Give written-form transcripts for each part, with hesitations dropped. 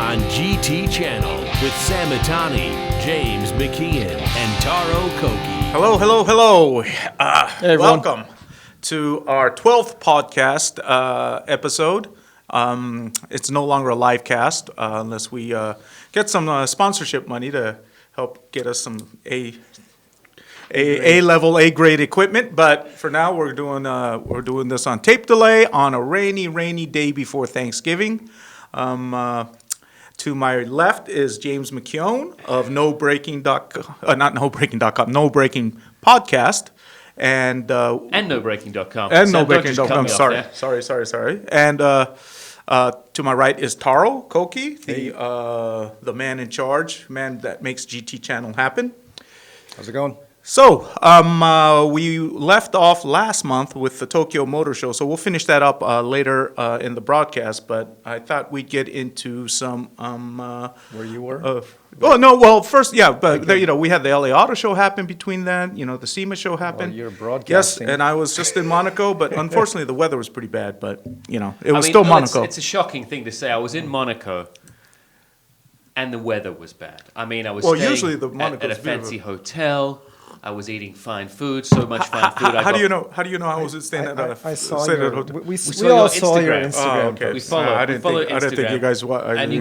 on GT Channel with Sam Itani, James McKeon, and Taro Koki. Hello. Hey, welcome to our 12th podcast episode. It's no longer a live cast unless we get some sponsorship money to help get us some A-level, A-grade equipment. But for now, we're doing this on tape delay on a rainy day before Thanksgiving. To my left is James McKeon of NoBreaking.com, No Breaking Podcast, and NoBreaking.com. And NoBreaking.com. Sorry. And to my right is Taro Koki, the man in charge, man that makes GT Channel happen. How's it going? So, we left off last month with the Tokyo Motor Show, so we'll finish that up later in the broadcast, but I thought we'd get into some... Where you were? First, we had the LA Auto Show happen between then, the SEMA Show happened. Well, you're broadcasting. Yes, and I was just in Monaco, but unfortunately the weather was pretty bad, but, it was still Monaco. It's a shocking thing to say. I was in Monaco, and the weather was bad. I was staying usually the at Monaco's a fancy hotel. I was eating fine food, so much fine food. How do you know I was staying at a hotel? We all saw your Instagram. Oh, okay. We follow I didn't Instagram. think you guys. And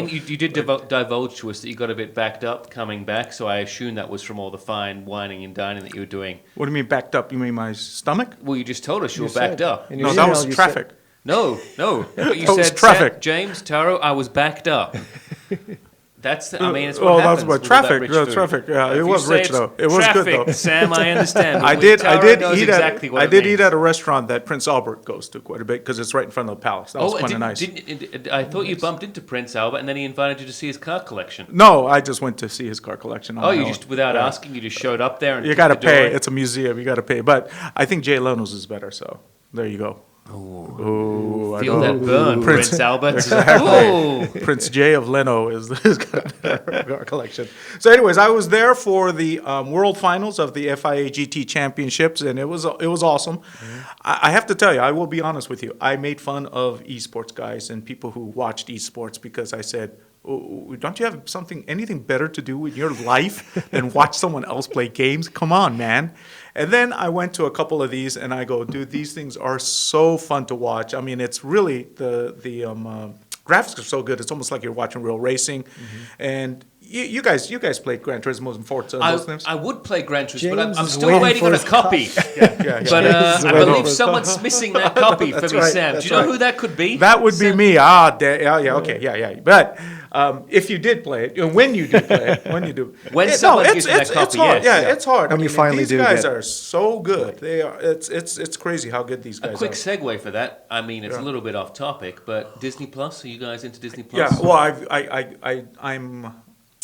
you did divulge to us that you got a bit backed up coming back, so I assume that was from all the fine wining and dining that you were doing. What do you mean backed up? You mean my stomach? Well, you just told us you were backed up. No, that was traffic. No. But you was said traffic. James, Taro, I was backed up. It's what happens. That's about with traffic. all that rich Traffic. Yeah, food. it was rich though. It was traffic, good though. Sam, I understand. I did eat eat at a restaurant that Prince Albert goes to quite a bit because it's right in front of the palace. That was kind of nice. I thought you bumped into Prince Albert and then he invited you to see his car collection. No, I just went to see his car collection. You just without asking, you just showed up there and you got to pay. It's a museum. You got to pay. But I think Jay Leno's is better. So there you go. Feel that burn, Prince Albert. Exactly. Prince Jay of Leno is got a collection. So, anyways, I was there for the World Finals of the FIA GT Championships, and it was awesome. Mm-hmm. I have to tell you, I will be honest with you. I made fun of esports guys and people who watched esports because I said, don't you have anything better to do in your life than watch someone else play games? Come on, man. And then I went to a couple of these, and I go, dude, these things are so fun to watch. I mean, it's really the graphics are so good. It's almost like you're watching real racing. Mm-hmm. And you guys played Gran Turismo and Forza and those things? I would play Gran Turismo, James but I'm still waiting on a copy. Yeah. But I believe someone's missing that copy for me, right, Sam. Do you know who that could be? That would be me. Okay. But if you did play it, when you did play it, when someone gives you that copy, it's hard. yes. It's hard. When you finally these do guys get are so good. They are. It's crazy how good these guys are. A quick segue for that. It's a little bit off topic, but Disney Plus. Are you guys into Disney Plus? Yeah. Well, I'm.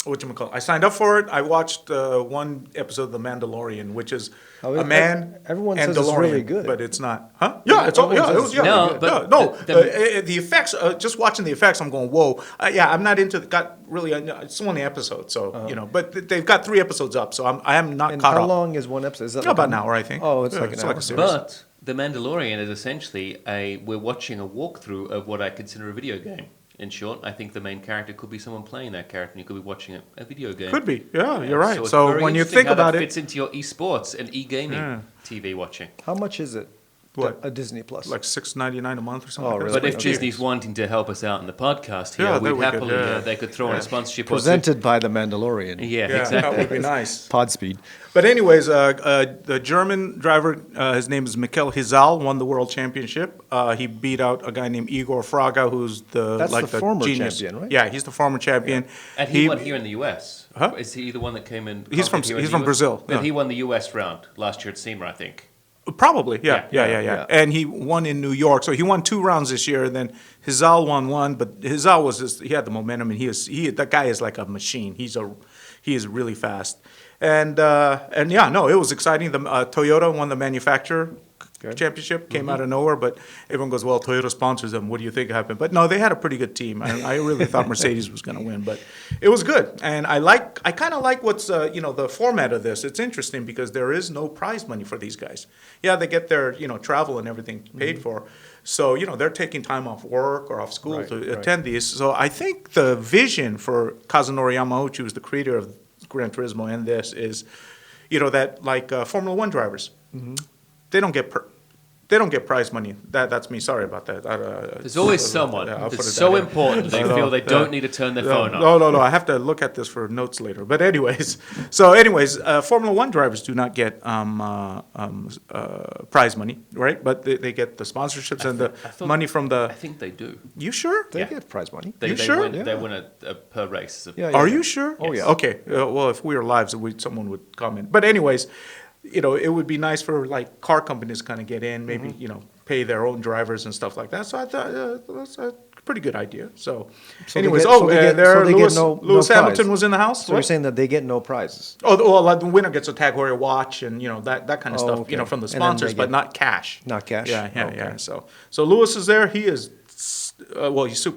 Whatchamacallit? I signed up for it. I watched one episode of The Mandalorian, which is a man. Everyone and says DeLorean, it's really good, but it's not. Huh? Yeah, it was. The effects. Just watching the effects, I'm going, whoa. I'm not into. It's only episode, so But they've got 3 episodes up, so I am not caught up. How long is one episode? Is that about an hour, I think. Oh, it's like an hour. Like a series. But The Mandalorian is essentially we're watching a walkthrough of what I consider a video game. In short, I think the main character could be someone playing that character, and you could be watching a video game. Could be, yeah, you're right. So when you think about it, fits into your esports and e-gaming TV watching. How much is it? What? A Disney Plus? Like $6.99 a month or something. Oh, like really? But if Disney's wanting to help us out in the podcast here, we'd happily they could throw in a sponsorship. Presented by the Mandalorian. Yeah, exactly. That would be nice. Podspeed. But anyways, the German driver, his name is Mikel Hizal, won the world championship. He beat out a guy named Igor Fraga, who's the former genius. champion, right? Yeah, he's the former champion. And he won here in the U.S. Huh? Is he the one that came in? He's from Brazil. But he won the U.S. round last year at SEMA, I think. Probably, yeah. And he won in New York, so he won 2 rounds this year. And then Hizal won 1, but Hizal he had the momentum, and that guy is like a machine. He is really fast. And it was exciting. The Toyota won the manufacturer Championship. Came out of nowhere, but everyone goes, well, Toyota sponsors them. What do you think happened? But no, they had a pretty good team. I really thought Mercedes was going to win, but it was good. And I kind of like what's, the format of this. It's interesting because there is no prize money for these guys. Yeah, they get their, travel and everything paid for. So, they're taking time off work or off school to attend these. So I think the vision for Kazunori Yamauchi, who's the creator of Gran Turismo and this, is, that like Formula One drivers, they don't get prize money. That's me. Sorry about that. There's always someone that's so important they feel they don't need to turn their phone off. No. I have to look at this for notes later. But anyways, Formula One drivers do not get prize money, right? But they get the sponsorships and the money from the. I think they do. You sure? They get prize money. They sure? They win a per race. Are you sure? Oh, yeah. Okay. Well, if we were live, someone would comment. But anyways, it would be nice for like car companies to kind of get in, maybe pay their own drivers and stuff like that. So I thought that's a pretty good idea. So anyways, Lewis Hamilton was in the house. So you're saying that they get no prizes? Oh, well, like the winner gets a Tag Heuer watch and that kind of stuff, okay. from the sponsors, but not cash. Not cash. Yeah. So Lewis is there. He is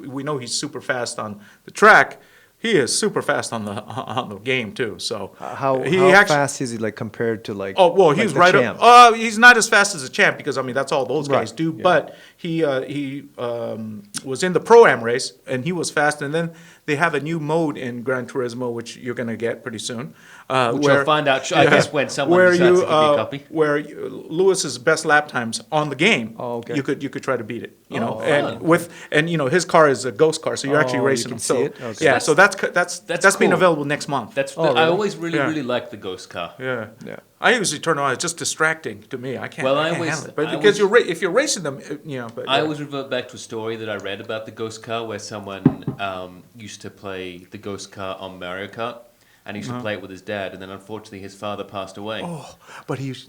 we know he's super fast on the track. He is super fast on the game too. So how fast is he like compared to like? Oh well, like he's the right champ? up. He's not as fast as a champ because that's all those guys do. Yeah. But he was in the Pro-Am race and he was fast. And then they have a new mode in Gran Turismo which you're going to get pretty soon. Which you'll find out, I guess, when someone decides to give me a copy. Where Lewis's best lap times on the game, you could try to beat it. His car is a ghost car, so you're actually racing him. So okay. yeah, so that's being cool. available next month. I always really like the ghost car. Yeah. I usually turn it on. It's just distracting to me. I can't. Well, I can't handle it. But because if you're racing them, But, I always revert back to a story that I read about the ghost car, where someone used to play the ghost car on Mario Kart. And he used to play it with his dad, and then unfortunately his father passed away. Oh, but those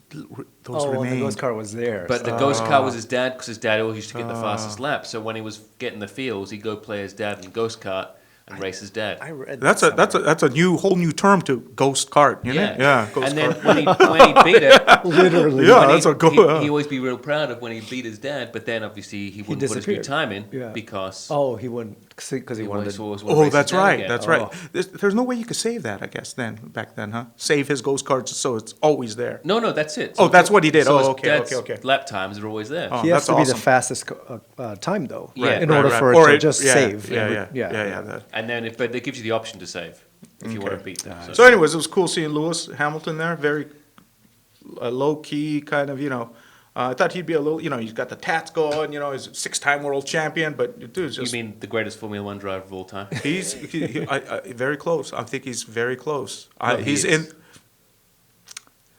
well, remain. the ghost car was there. But the ghost car was his dad, because his dad always used to get the fastest lap. So when he was getting the feels, he'd go play his dad in the ghost kart and race his dad. I read that's a whole new term to ghost cart, isn't it? Yeah, ghost and then cart. when he beat it, literally. Yeah, that's a go. He always be real proud of when he beat his dad, but then obviously he wouldn't put his new time in because he wouldn't because he wanted to. Oh, that's right. That's right. There's no way you could save that, I guess. Back then, huh? Save his ghost cards so it's always there. No, that's it. So that's what he did. So Okay. Lap times are always there. Oh, He has that's to be the awesome. fastest time though, Yeah. in order for it to just save. Yeah. And then, but they gives you the option to save if you want to beat them. So, anyways, it was cool seeing Lewis Hamilton there. Very low key, kind of. I thought he'd be a little. He's got the tats going. He's a 6-time world champion. But dude's just. You mean the greatest Formula One driver of all time? He's very close. I think he's very close. He's in.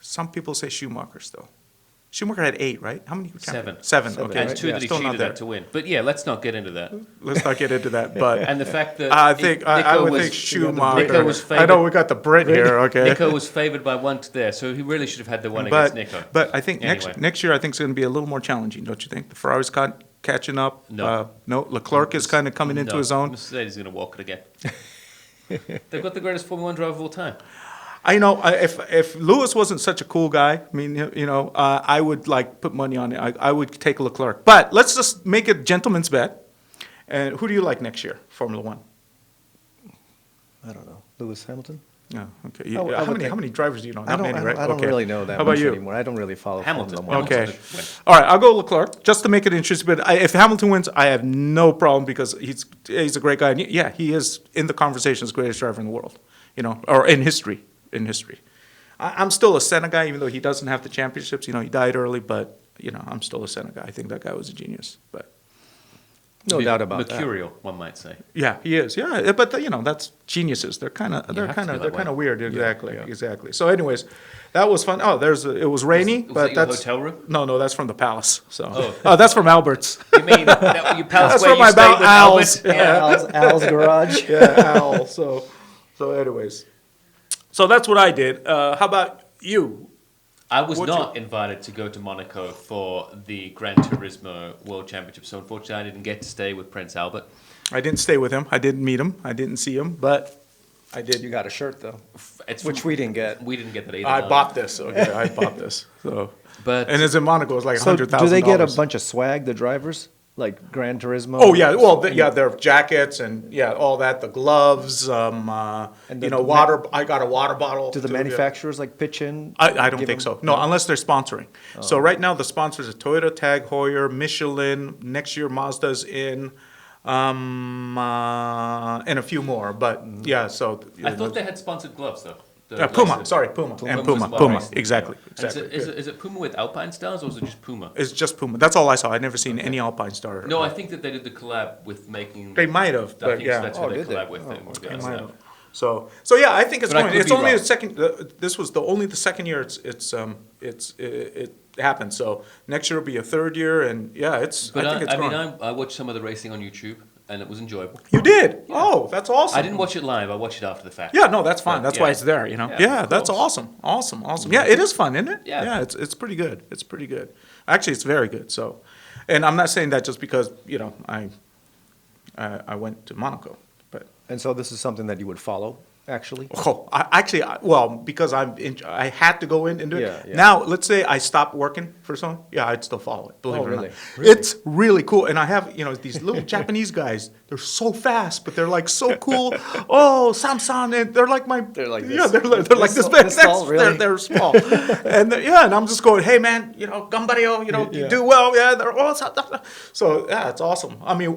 Some people say Schumacher's though. Schumacher had 8, right? How many? 7. 7. Okay. And 2 that he Still not cheated there. at to win. But yeah, let's not get into that. Let's not get into that. But And the fact that I would think Schumacher. Nico was I know we got the Brit here. Okay. Nico was favoured by 1 there, so he really should have had the one against Nico. But I think Anyway. next year I think it's going to be a little more challenging, don't you think? The Ferrari's catching up. No. Leclerc is kind of coming into his own. Mercedes is going to walk it again. They've got the greatest Formula One driver of all time. If Lewis wasn't such a cool guy, I would put money on it. I would take Leclerc. But let's just make a gentleman's bet. And who do you like next year, Formula One? I don't know. Lewis Hamilton? Yeah, okay. How many drivers do you know? I don't really know that How about much you? anymore. I don't really follow Hamilton. Formula One. Okay. All right, I'll go Leclerc just to make it interesting. But if Hamilton wins, I have no problem because he's a great guy. And yeah, he is in the conversation as greatest driver in the world, or in history. I'm still a Senna guy, even though he doesn't have the championships. He died early, but I'm still a Senna guy. I think that guy was a genius. But No doubt about that. Mercurial, one might say. yeah, he is. Yeah, but that's geniuses. They're kind of weird. Exactly, Yeah. exactly. So, anyways, that was fun. Oh, it was rainy, Was but that your that's hotel room? No, that's from the Palace. So, Oh. that's from Albert's. You mean that you palace That's where from you my stayed with Al's. Albert? Yeah. Al's garage. Yeah, Al. So anyways, so that's what I did. How about you? I was What's not invited to go to Monaco for the Gran Turismo World Championship, so unfortunately I didn't get to stay with Prince Albert. I didn't stay with him. I didn't meet him. I didn't see him, but I did. You got a shirt though, It's which from- we didn't get. We didn't get that either. I no. bought this. Okay, I bought this. So But And it's in Monaco. It's like So $100,000. do they get a bunch of swag, the drivers? Like Gran Turismo? Oh yeah, well yeah, their jackets and all that, the gloves, water. I got a water bottle. Do the too, manufacturers like pitch in? I don't give think them- so. No, unless they're sponsoring. So right now the sponsors are Toyota, Tag Heuer, Michelin. Next year Mazda's in, and a few more. But yeah, so I thought they had sponsored gloves though. Puma. Laces. Sorry, Puma and was Puma. one Puma. race. Exactly. And Exactly. is it Puma with Alpine stars or is it just Puma? It's just Puma. That's all I saw. I'd never seen any Alpine Star. No, I think that they did the collab with making. They might have, I but think yeah. that's who they did they? collab with. They might have. So yeah, I think it's But I going. could It's be only wrong. the second. This was only the second year. It happened. So next year will be a third year, and yeah, But I think it's going. I watched some of the racing on YouTube and it was enjoyable. You did? Oh, that's awesome. I didn't watch it live. I watched it after the fact. Yeah, no, that's fine. That's why Yeah. it's there. You know. Yeah, Yeah, of that's course. awesome. Yeah, it is fun, isn't it? Yeah. it's pretty good. It's pretty good. Actually, it's very good. So, and I'm not saying that just because I went to Monaco, but. And so this is something that you would follow, actually? Oh, because I had to go in and do it. Yeah, yeah. Now, let's say I stopped working for someone, yeah, I'd still follow it, believe Oh, it or really? not. Really? It's really cool. And I have, these little Japanese guys, they're so fast, but they're like so cool. Oh, Samsan, and they're like They're like yeah, this. they're like this. This tall, really? They're small. And and I'm just going, hey man, gambaryo, you Yeah. do well, yeah. They're all so yeah, it's awesome. I mean,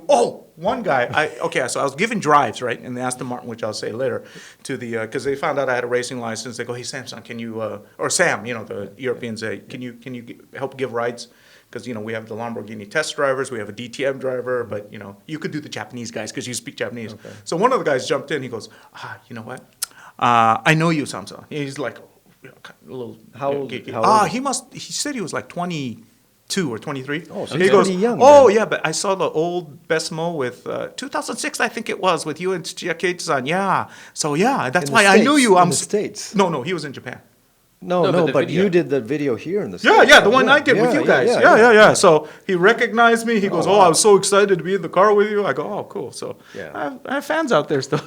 one guy, so I was giving drives, right, in the Aston Martin, which I'll say later, to the, because they found out I had a racing license. They go, hey, Samson, can you, or Sam, the Europeans say, can you help give rides? Because, we have the Lamborghini test drivers, we have a DTM driver, but, you could do the Japanese guys because you speak Japanese. Okay. So one of the guys jumped in, he goes, you know what? I know you, Samson. He's like, a little. How old- geeky. how old? He said he was like 22 or 23. Oh, so he he's goes, pretty young oh, then. yeah, but I saw the old Besmo with 2006, I think it was, with you and Chiakate-san. Yeah. So, yeah, that's In the why I knew States, you. in the States. No, he was in Japan. No, No, but the but video. you did the video here in the Yeah, States. yeah, the one I did with you guys. Yeah. So he recognized me. He goes, wow. I was so excited to be in the car with you. I go, oh, cool. So Yeah. I have fans out there still.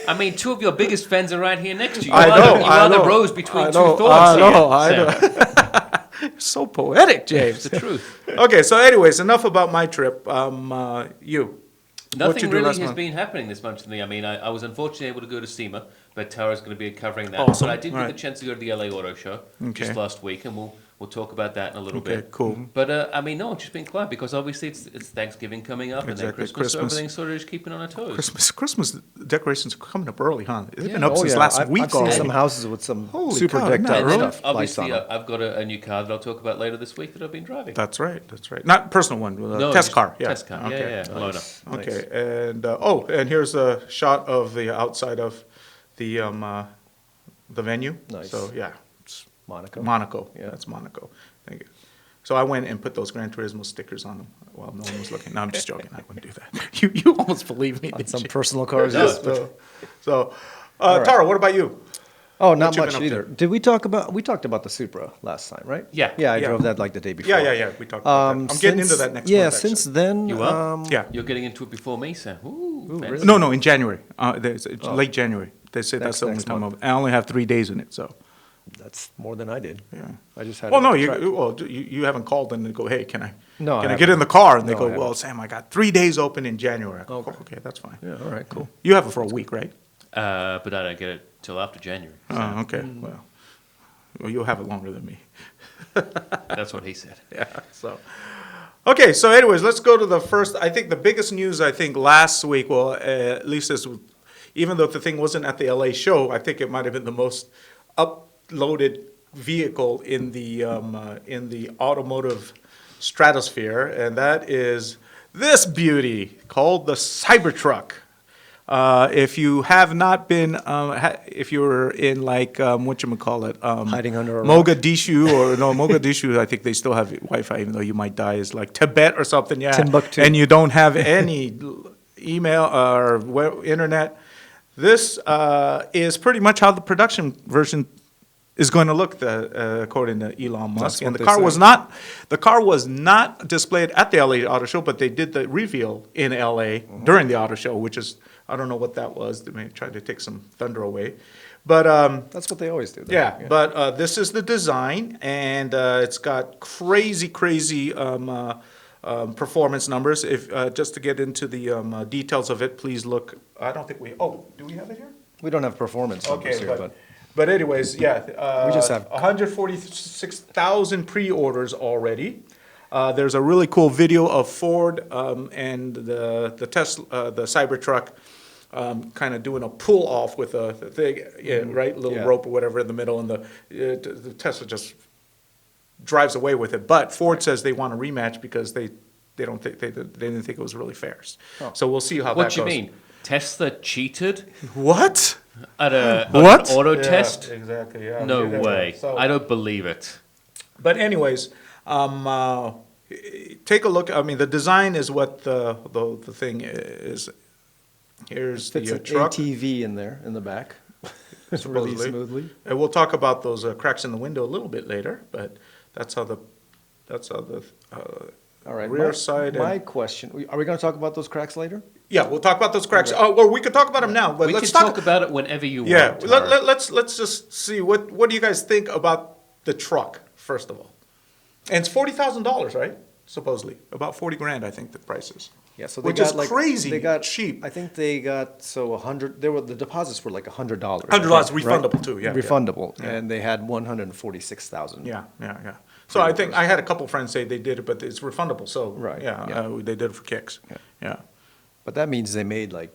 I mean, two of your biggest fans are right here next to you. I know, You I are the know. rose between I two know, thorns. I here, know. Sam. So poetic, James. It's the truth. Okay, so anyways, enough about my trip. You. What'd you Nothing do really last has month? been happening this month to me. I mean, I was unfortunately able to go to SEMA, but Tara's going to be covering that. Awesome. But I did get Right. the chance to go to the LA Auto Show Okay. just last week, and we'll talk about that in a little Okay, bit. cool. But I mean, no, it's just been quiet because obviously it's Thanksgiving coming up, and then Exactly, Christmas, so Christmas. everything's sort of just keeping on our toes. Christmas decorations are coming up early, huh? They've been Yeah. up since last week I've seen already. some houses with some Holy super cow, decked isn't that out early? stuff. lights on Obviously, them. I've got a new car that I'll talk about later this week that I've been driving. That's right. Not personal one, No, test just car. Yeah. Test car. Okay. Yeah. Loader. Okay, and and here's a shot of the outside of the venue. Nice. So yeah, it's Monaco. Monaco. Yeah. That's Monaco. Thank you. So I went and put those Gran Turismo stickers on them while no one was looking. No, I'm just joking. I wouldn't do that. You almost believe me. On didn't some you? personal cars, No, yes. So, right. Tara, what about you? Oh, not What you been much up either. to? Did we talked about the Supra last time, right? Yeah. Yeah, I Yeah. drove that like the day before. Yeah. We talked about that. I'm getting into that next Yeah, month. since then. You are? Yeah. You're getting into it before me, Sam. Ooh, fancy. really? No, in January. It's late January. They say that's Next- the only next time. month. I only have 3 days in it, so. That's more than I did. Yeah. I just had. Well, it no, at the track. you haven't called and they go, hey, can I No, I get haven't. in the car? And they No, go, I haven't. well, Sam, I got 3 days open in January. I go, Okay. okay, that's fine. Yeah. All right. Cool. You have it for a week, right? But I don't get it till after January. So Oh, okay. Well, you'll have it longer than me. that's what he said. Yeah. So, okay. So, anyways, let's go to the first. I think the biggest news. I think last week. Well, at least this, even though the thing wasn't at the LA show, I think it might have been the most uploaded vehicle in the automotive stratosphere, and that is this beauty called the Cybertruck. If you have not been, if you're in like whatchamacallit, Hiding under a rock. Mogadishu, I think they still have Wi-Fi, even though you might die. Is like Tibet or something, yeah. Timbuktu. And you don't have any email or internet. This is pretty much how the production version is going to look, according to Elon Musk. what And the they car say. was not displayed at the LA Auto Show, but they did the reveal in LA during the auto show, which is, I don't know what that was. They may try to take some thunder away. But That's what they always do. though. yeah, but this is the design, and it's got crazy performance numbers. If just to get into the details of it, please look. I don't think we. Oh, do we have it here? We don't have performance numbers Okay, here, but anyways, yeah. We just have- 146,000 pre-orders already. There's a really cool video of Ford and the Tesla, the Cybertruck, kind of doing a pull off with a thing, right, little Yeah. rope or whatever in the middle, and the Tesla just drives away with it. But Ford says they want a rematch because they don't think they didn't think it was really fair. Oh. So we'll see how What that do you goes. mean? Tesla cheated What? at What? an auto Yeah, test? exactly. Yeah. No Yeah, way. so- I don't believe it. But anyways, take a look. I mean, the design is what the thing is. Here's fits the an truck. ATV in there in the back. really Supposedly. smoothly. And we'll talk about those cracks in the window a little bit later. But that's how the All right. rear my, side. My And, question: Are we going to talk about those cracks later? yeah, we'll talk about those cracks. Oh, or we could talk about them now. But We let's can talk about it whenever you Yeah, want. Tara. let's just see what do you guys think about the truck first of all? And it's $40,000, right? Supposedly about 40 grand, I think the price is. Yeah. So they Which got is like crazy They got cheap. I think they got so 100. The deposits were like $100. $100 refundable too, yeah, yeah. Refundable, Yeah. and they had 146,000. Yeah. So I think I had a couple friends say they did it, but it's refundable. So Right, yeah, yeah. they did it for kicks. Yeah. Yeah. But that means they made like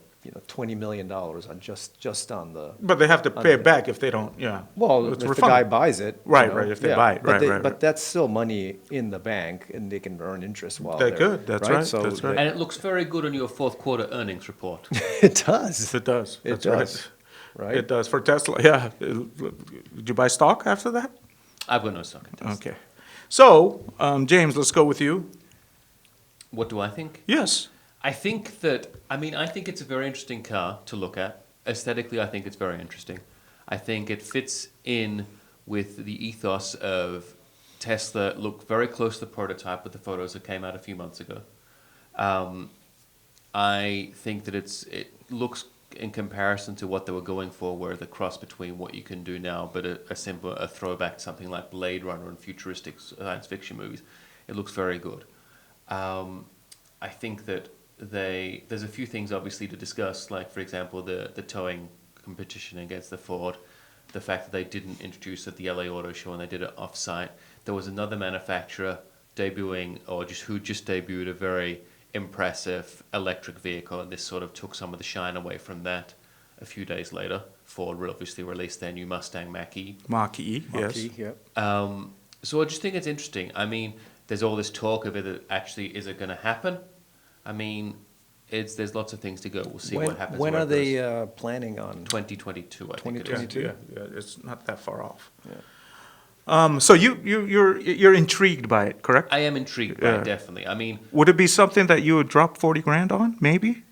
$20 million on just on the. But they have to pay it back if they don't. Yeah. Well, It's if the guy refundable. buys it. Right, right, if they buy it, But right, right, But right. that's still money in the bank, and they can earn interest while They they're. could, that's right, So that's right. And it looks very good on your fourth quarter earnings report. It does. It does. It That's does. Right? It does for Tesla. Yeah. Did you buy stock after that? I've got no stock in Tesla. Okay. So James, let's go with you. What do I think? Yes. I think it's a very interesting car to look at. Aesthetically, I think it's very interesting. I think it fits in with the ethos of Tesla. Looked very close to the prototype with the photos that came out a few months ago. I think that it looks in comparison to what they were going for, where the cross between what you can do now, but a throwback to something like Blade Runner and futuristic science fiction movies. It looks very good. I think that there's a few things obviously to discuss, like for example the towing competition against the Ford, the fact that they didn't introduce it at the LA Auto Show and they did it off-site. There was another manufacturer who just debuted a very impressive electric vehicle, and this sort of took some of the shine away from that. A few days later, Ford obviously released their new Mustang Mach-E. Mach-E, yes. Marquee, yep. So I just think it's interesting. I mean, there's all this talk of it. Is it going to happen? I mean, there's lots of things to go. We'll see what happens. When where are it they goes. planning on? 2022, I think it is. 2022? Yeah, it's not that far off. Yeah. So you're intrigued by it, correct? I am intrigued by Yeah. it, definitely. I mean, Would it be something that you would drop 40 grand on, maybe?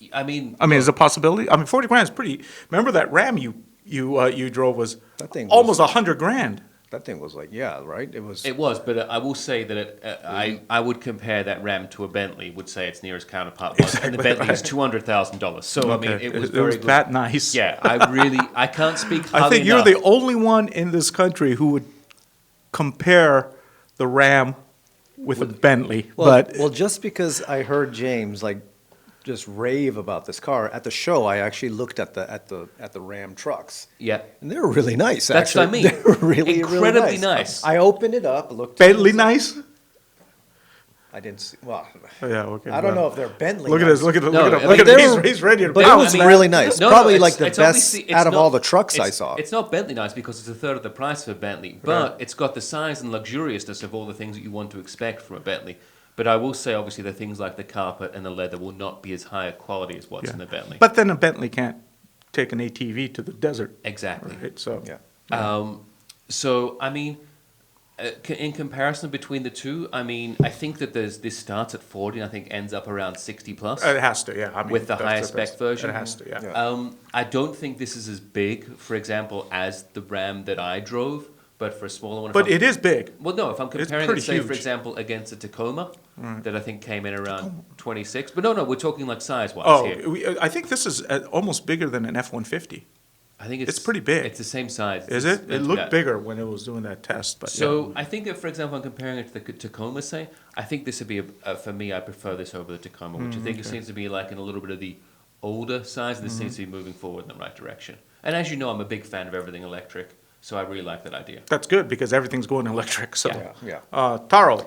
Is a possibility? I mean, 40 grand is pretty. Remember that Ram you drove was That thing almost was- 100 grand. That thing was like, yeah, right? It was. It was, but I will say that I would compare that Ram to a Bentley. Would say its nearest counterpart was, and the Bentley is $200,000. So I mean, it was very good. that nice. Yeah, I can't speak highly I think you're enough. the only one in this country who would compare the Ram with a Bentley. well, just because I heard James just rave about this car at the show, I actually looked at the Ram trucks, Yeah. and they were really nice. That's actually. what I mean. They were really, Incredibly really nice. I opened it up, looked. Bentley nice? I didn't see. Well, Oh, yeah, okay. I don't know if they're Bentley. Look at nice. this. Look at No, look at I him. Look mean, at they him. were- He's ready to But bounce. it was really nice. Probably like the it's best obviously- it's out of not- all the trucks I it's- saw. It's not Bentley nice because it's a third of the price of a Bentley, but it's got the size and luxuriousness of all the things that you want to expect from a Bentley. But I will say, obviously, the things like the carpet and the leather will not be as high a quality as what's in the Bentley. But then a Bentley can't take an ATV to the desert, Exactly. right? So Yeah. So, I mean, in comparison between the two, I mean, I think that this starts at 40 and I think ends up around 60 plus. it has to. Yeah, I mean, With the that's highest spec best. version? It has to. Yeah. Yeah. I don't think this is as big, for example, as the Ram that I drove, but for a smaller one. But it is big. Well, no, if I'm comparing pretty it, say, for huge. example, against a Tacoma, that I think came in around 26. But no, we're talking like size-wise Oh, here. I think this is almost bigger than an F-150. I think It's pretty big. It's the same size. Is it? It looked bigger when it was doing that test. But So I think that, for example, I'm comparing it to the Tacoma, say, I think this would be, for me, I prefer this over the Tacoma, which I think it seems to be like in a little bit of the older size. This seems to be moving forward in the right direction. And as you know, I'm a big fan of everything electric, so I really like that idea. that's good because everything's going electric. So, Yeah. Taro.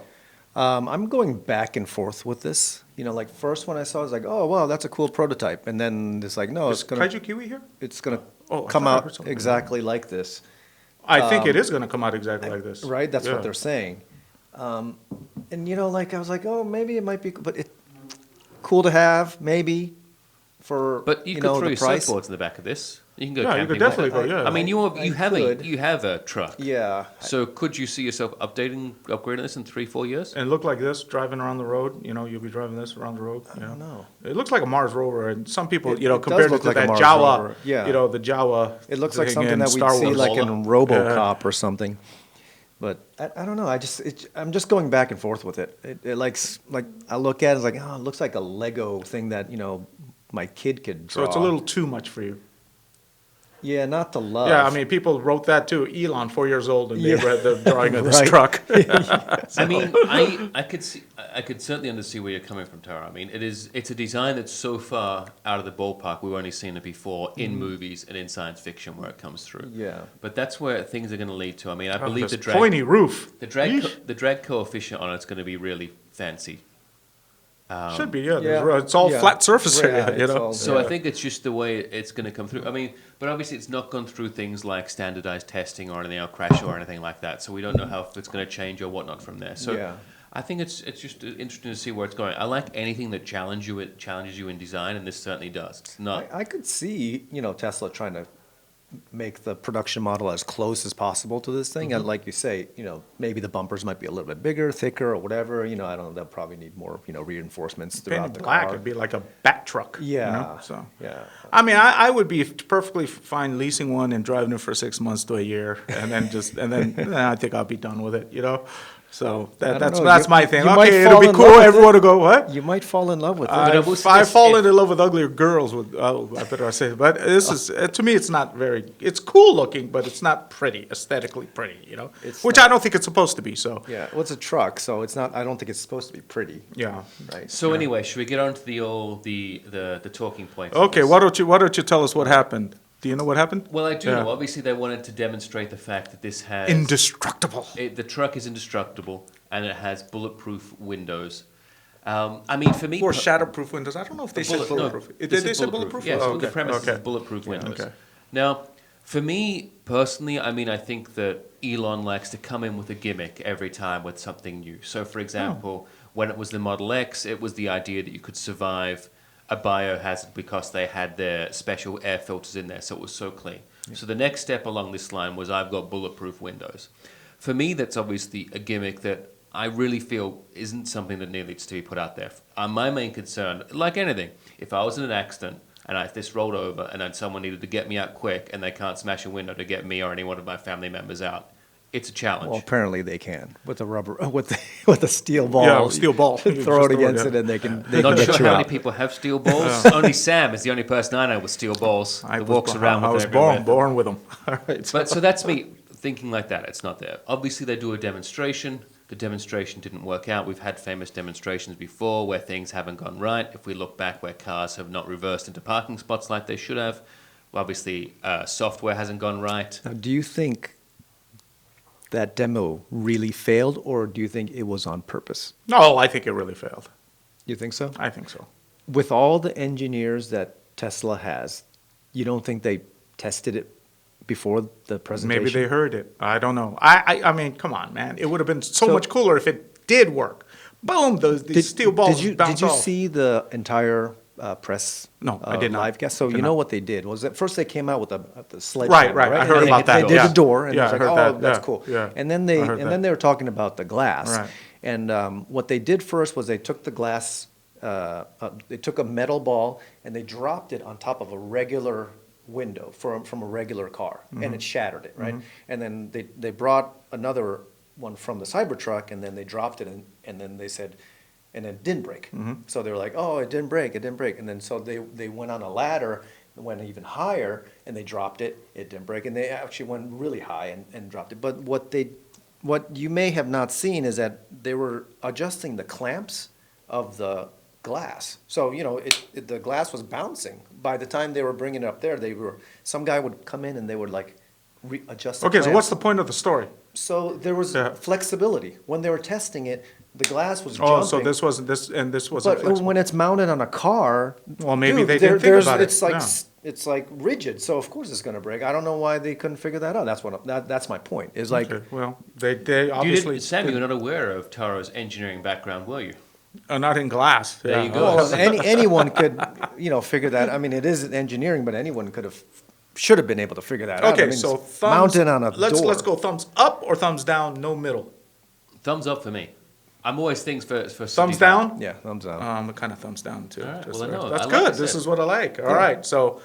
I'm going back and forth with this. You know, like first when I saw it, I was like, oh, wow, that's a cool prototype. And then it's like, no, Is Kaiju Kiwi here? it's gonna Oh, I come thought I heard out something. exactly like this. I think it is going to come out exactly like this. Right? That's Yeah. what they're saying. And you know, like I was like, oh, maybe it might be, but it cool to have, maybe for But you could know, throw the your price. surfboards in the back of this. You can go Yeah, you camping could definitely with go. it. Yeah. I mean, I could. you have a truck. Yeah. So could you see yourself upgrading this in 3-4 years? And look like this, driving around the road. You know, you'll be driving this around the road. I don't know. It looks like a Mars rover, and some people, It- you know, it does compared it look to like a that Mars Jawa, rover. Yeah. you know, the Jawa. It looks like thing something in that we'd Star see Wars. like in Lola. RoboCop or something. But I don't know. I'm just going back and forth with it. It like I look at it, it's like, oh, it looks like a Lego thing that, you know, my kid could So draw. it's a little too much for you. Yeah, not to love. Yeah, I mean, people wrote that too. Elon, 4 years old, and they Yeah. read the drawing of this Right. truck. I mean, I could certainly understand where you're coming from, Tara. I mean, it's a design that's so far out of the ballpark. We've only seen it before in movies and in science fiction where it comes through. Yeah. But that's where things are going to lead to. I mean, I Oh, believe this the drag pointy roof. the drag coefficient on it's going to be really fancy. Should be, yeah. Yeah. It's all Yeah. flat surface Right, area, you it's know. all- So I Yeah. think it's just the way it's going to come through. I mean, but obviously it's not gone through things like standardized testing or anything, or crash or anything like that. So we don't know how if it's going to change or whatnot from there. So Yeah. I think it's just interesting to see where it's going. I like anything that challenges you in design, and this certainly does. It's not. I could see, you know, Tesla trying to make the production model as close as possible to this thing. And like you say, you know, maybe the bumpers might be a little bit bigger, thicker, or whatever. You know, I don't know. They'll probably need more, you know, reinforcements throughout Painted the black, car. it'd be like a bat truck. you Yeah. know, so. Yeah. I mean, I would be perfectly fine leasing one and driving it for 6 months to a year, and then I think I'll be done with it, you know? So don't that's know. my thing. You might Okay, it'll fall be in cool. love with Everyone it. will go, what? You might fall in love with it. I've fallen in love with uglier girls. I better say, but this is to me, it's not very. It's cool looking, but it's not pretty, aesthetically pretty. You know, It's which not- I don't think it's supposed to be. So Yeah. Well, it's a truck, so it's not. I don't think it's supposed to be pretty. yeah. Right. So anyway, should we get on to the talking points? of Okay, this? why don't you tell us what happened? Do you know what happened? Well, I do Yeah. know. Obviously, they wanted to demonstrate the fact that this has Indestructible. the truck is indestructible and it has bulletproof windows. I mean, for me, Or shatterproof windows. I don't know if they said bullet- no, bulletproof. this Did they is say bulletproof? Yes, Oh, the premise okay. is bulletproof windows. okay. Now, for me personally, I mean, I think that Elon likes to come in with a gimmick every time with something new. So, for example, when it was the Model X, it was the idea that you could survive a biohazard because they had their special air filters in there, so it was so clean. So the next step along this line was I've got bulletproof windows. For me, that's obviously a gimmick that I really feel isn't something that needs to be put out there. My main concern, like anything, if I was in an accident and if this rolled over and then someone needed to get me out quick and they can't smash a window to get me or any one of my family members out, it's a challenge. Well, apparently they can with the rubber with the steel ball. Yeah, with steel ball. You Throw it just against yeah. it, and they can Not get sure you how out. many people have steel balls. Only Sam is the only person I know with steel balls that walks around I with was it everywhere. born with them. All right. But so that's me thinking like that. It's not there. Obviously, they do a demonstration. The demonstration didn't work out. We've had famous demonstrations before where things haven't gone right. If we look back where cars have not reversed into parking spots like they should have, well, obviously software hasn't gone right. Now, do you think that demo really failed, or do you think it was on purpose? No, I think it really failed. You think so? I think so. With all the engineers that Tesla has, you don't think they tested it before the presentation? Maybe they heard it. I don't know. I mean, come on, man. It would have been so much cooler if it did work. Boom, these steel balls bounce Did you off. see the entire press No, I did not. live cast? So Did you know not. what they did was at first they came out with the sledgehammer, Right. I And heard they- about that. They did Yeah. the door, and Yeah, it was I like, heard oh, that. that's Yeah, cool. yeah. And then I heard that. they were talking about the glass. Right. And what they did first was they took the glass, they took a metal ball and they dropped it on top of a regular window from a regular car, and it shattered it, right? And then they brought another one from the Cybertruck, and then they dropped it, and then they said, and it didn't break. So they were like, oh, it didn't break. And then so they went on a ladder, went even higher, and they dropped it. It didn't break, and they actually went really high and dropped it. But what you may have not seen is that they were adjusting the clamps of the glass. So, the glass was bouncing. By the time they were bringing it up there, some guy would come in and they would like adjust the Okay, so clamps. what's the point of the story? So there was Yeah. flexibility. When they were testing it, the glass was jumping. Oh, so this wasn't But flexible. when it's mounted on a car, Well, maybe dude, they didn't think about it. it's like Yeah. it's like rigid. So of course it's going to break. I don't know why they couldn't figure that out. That's my point. Is like Okay, well, they obviously Sam, you were not aware of Taro's engineering background, were you? are not in glass. There Yeah. you go. well, anyone could figure that. I mean, it is engineering, but anyone should have been able to figure that out. I Okay, mean, so it's thumbs, mounted on a door. let's go thumbs up or thumbs down, no middle. Thumbs up for me. I'm always things for Thumbs sitting down? Yeah, thumbs down. Kind of thumbs down too. All right, Just well, I there. know. That's I like good. I This said. is what I like. All right, so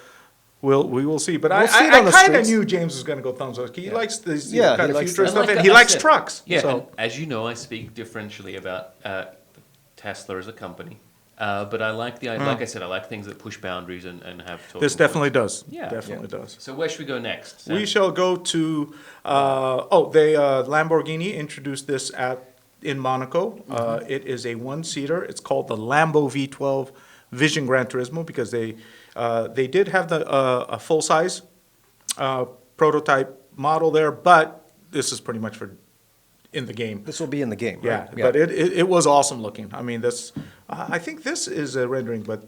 we will see. But We'll see it I on the kind of streets. knew James was going to go thumbs up. He likes this Yeah, kind he of likes future that. stuff, like and that. he I likes said- trucks. Yeah, So and as you know, I speak differentially about Tesla as a company. But I like like I said, I like things that push boundaries and have talking this definitely points. does. Yeah. Definitely does. So where should we go next? Sam? We shall go to Lamborghini introduced this in Monaco. It is a one-seater. It's called the Lambo V12 Vision Gran Turismo because they did have a full-size prototype model there, but this is pretty much for in the game. This will be in the game, Yeah, right? but it was awesome looking. I mean, I think this is a rendering, but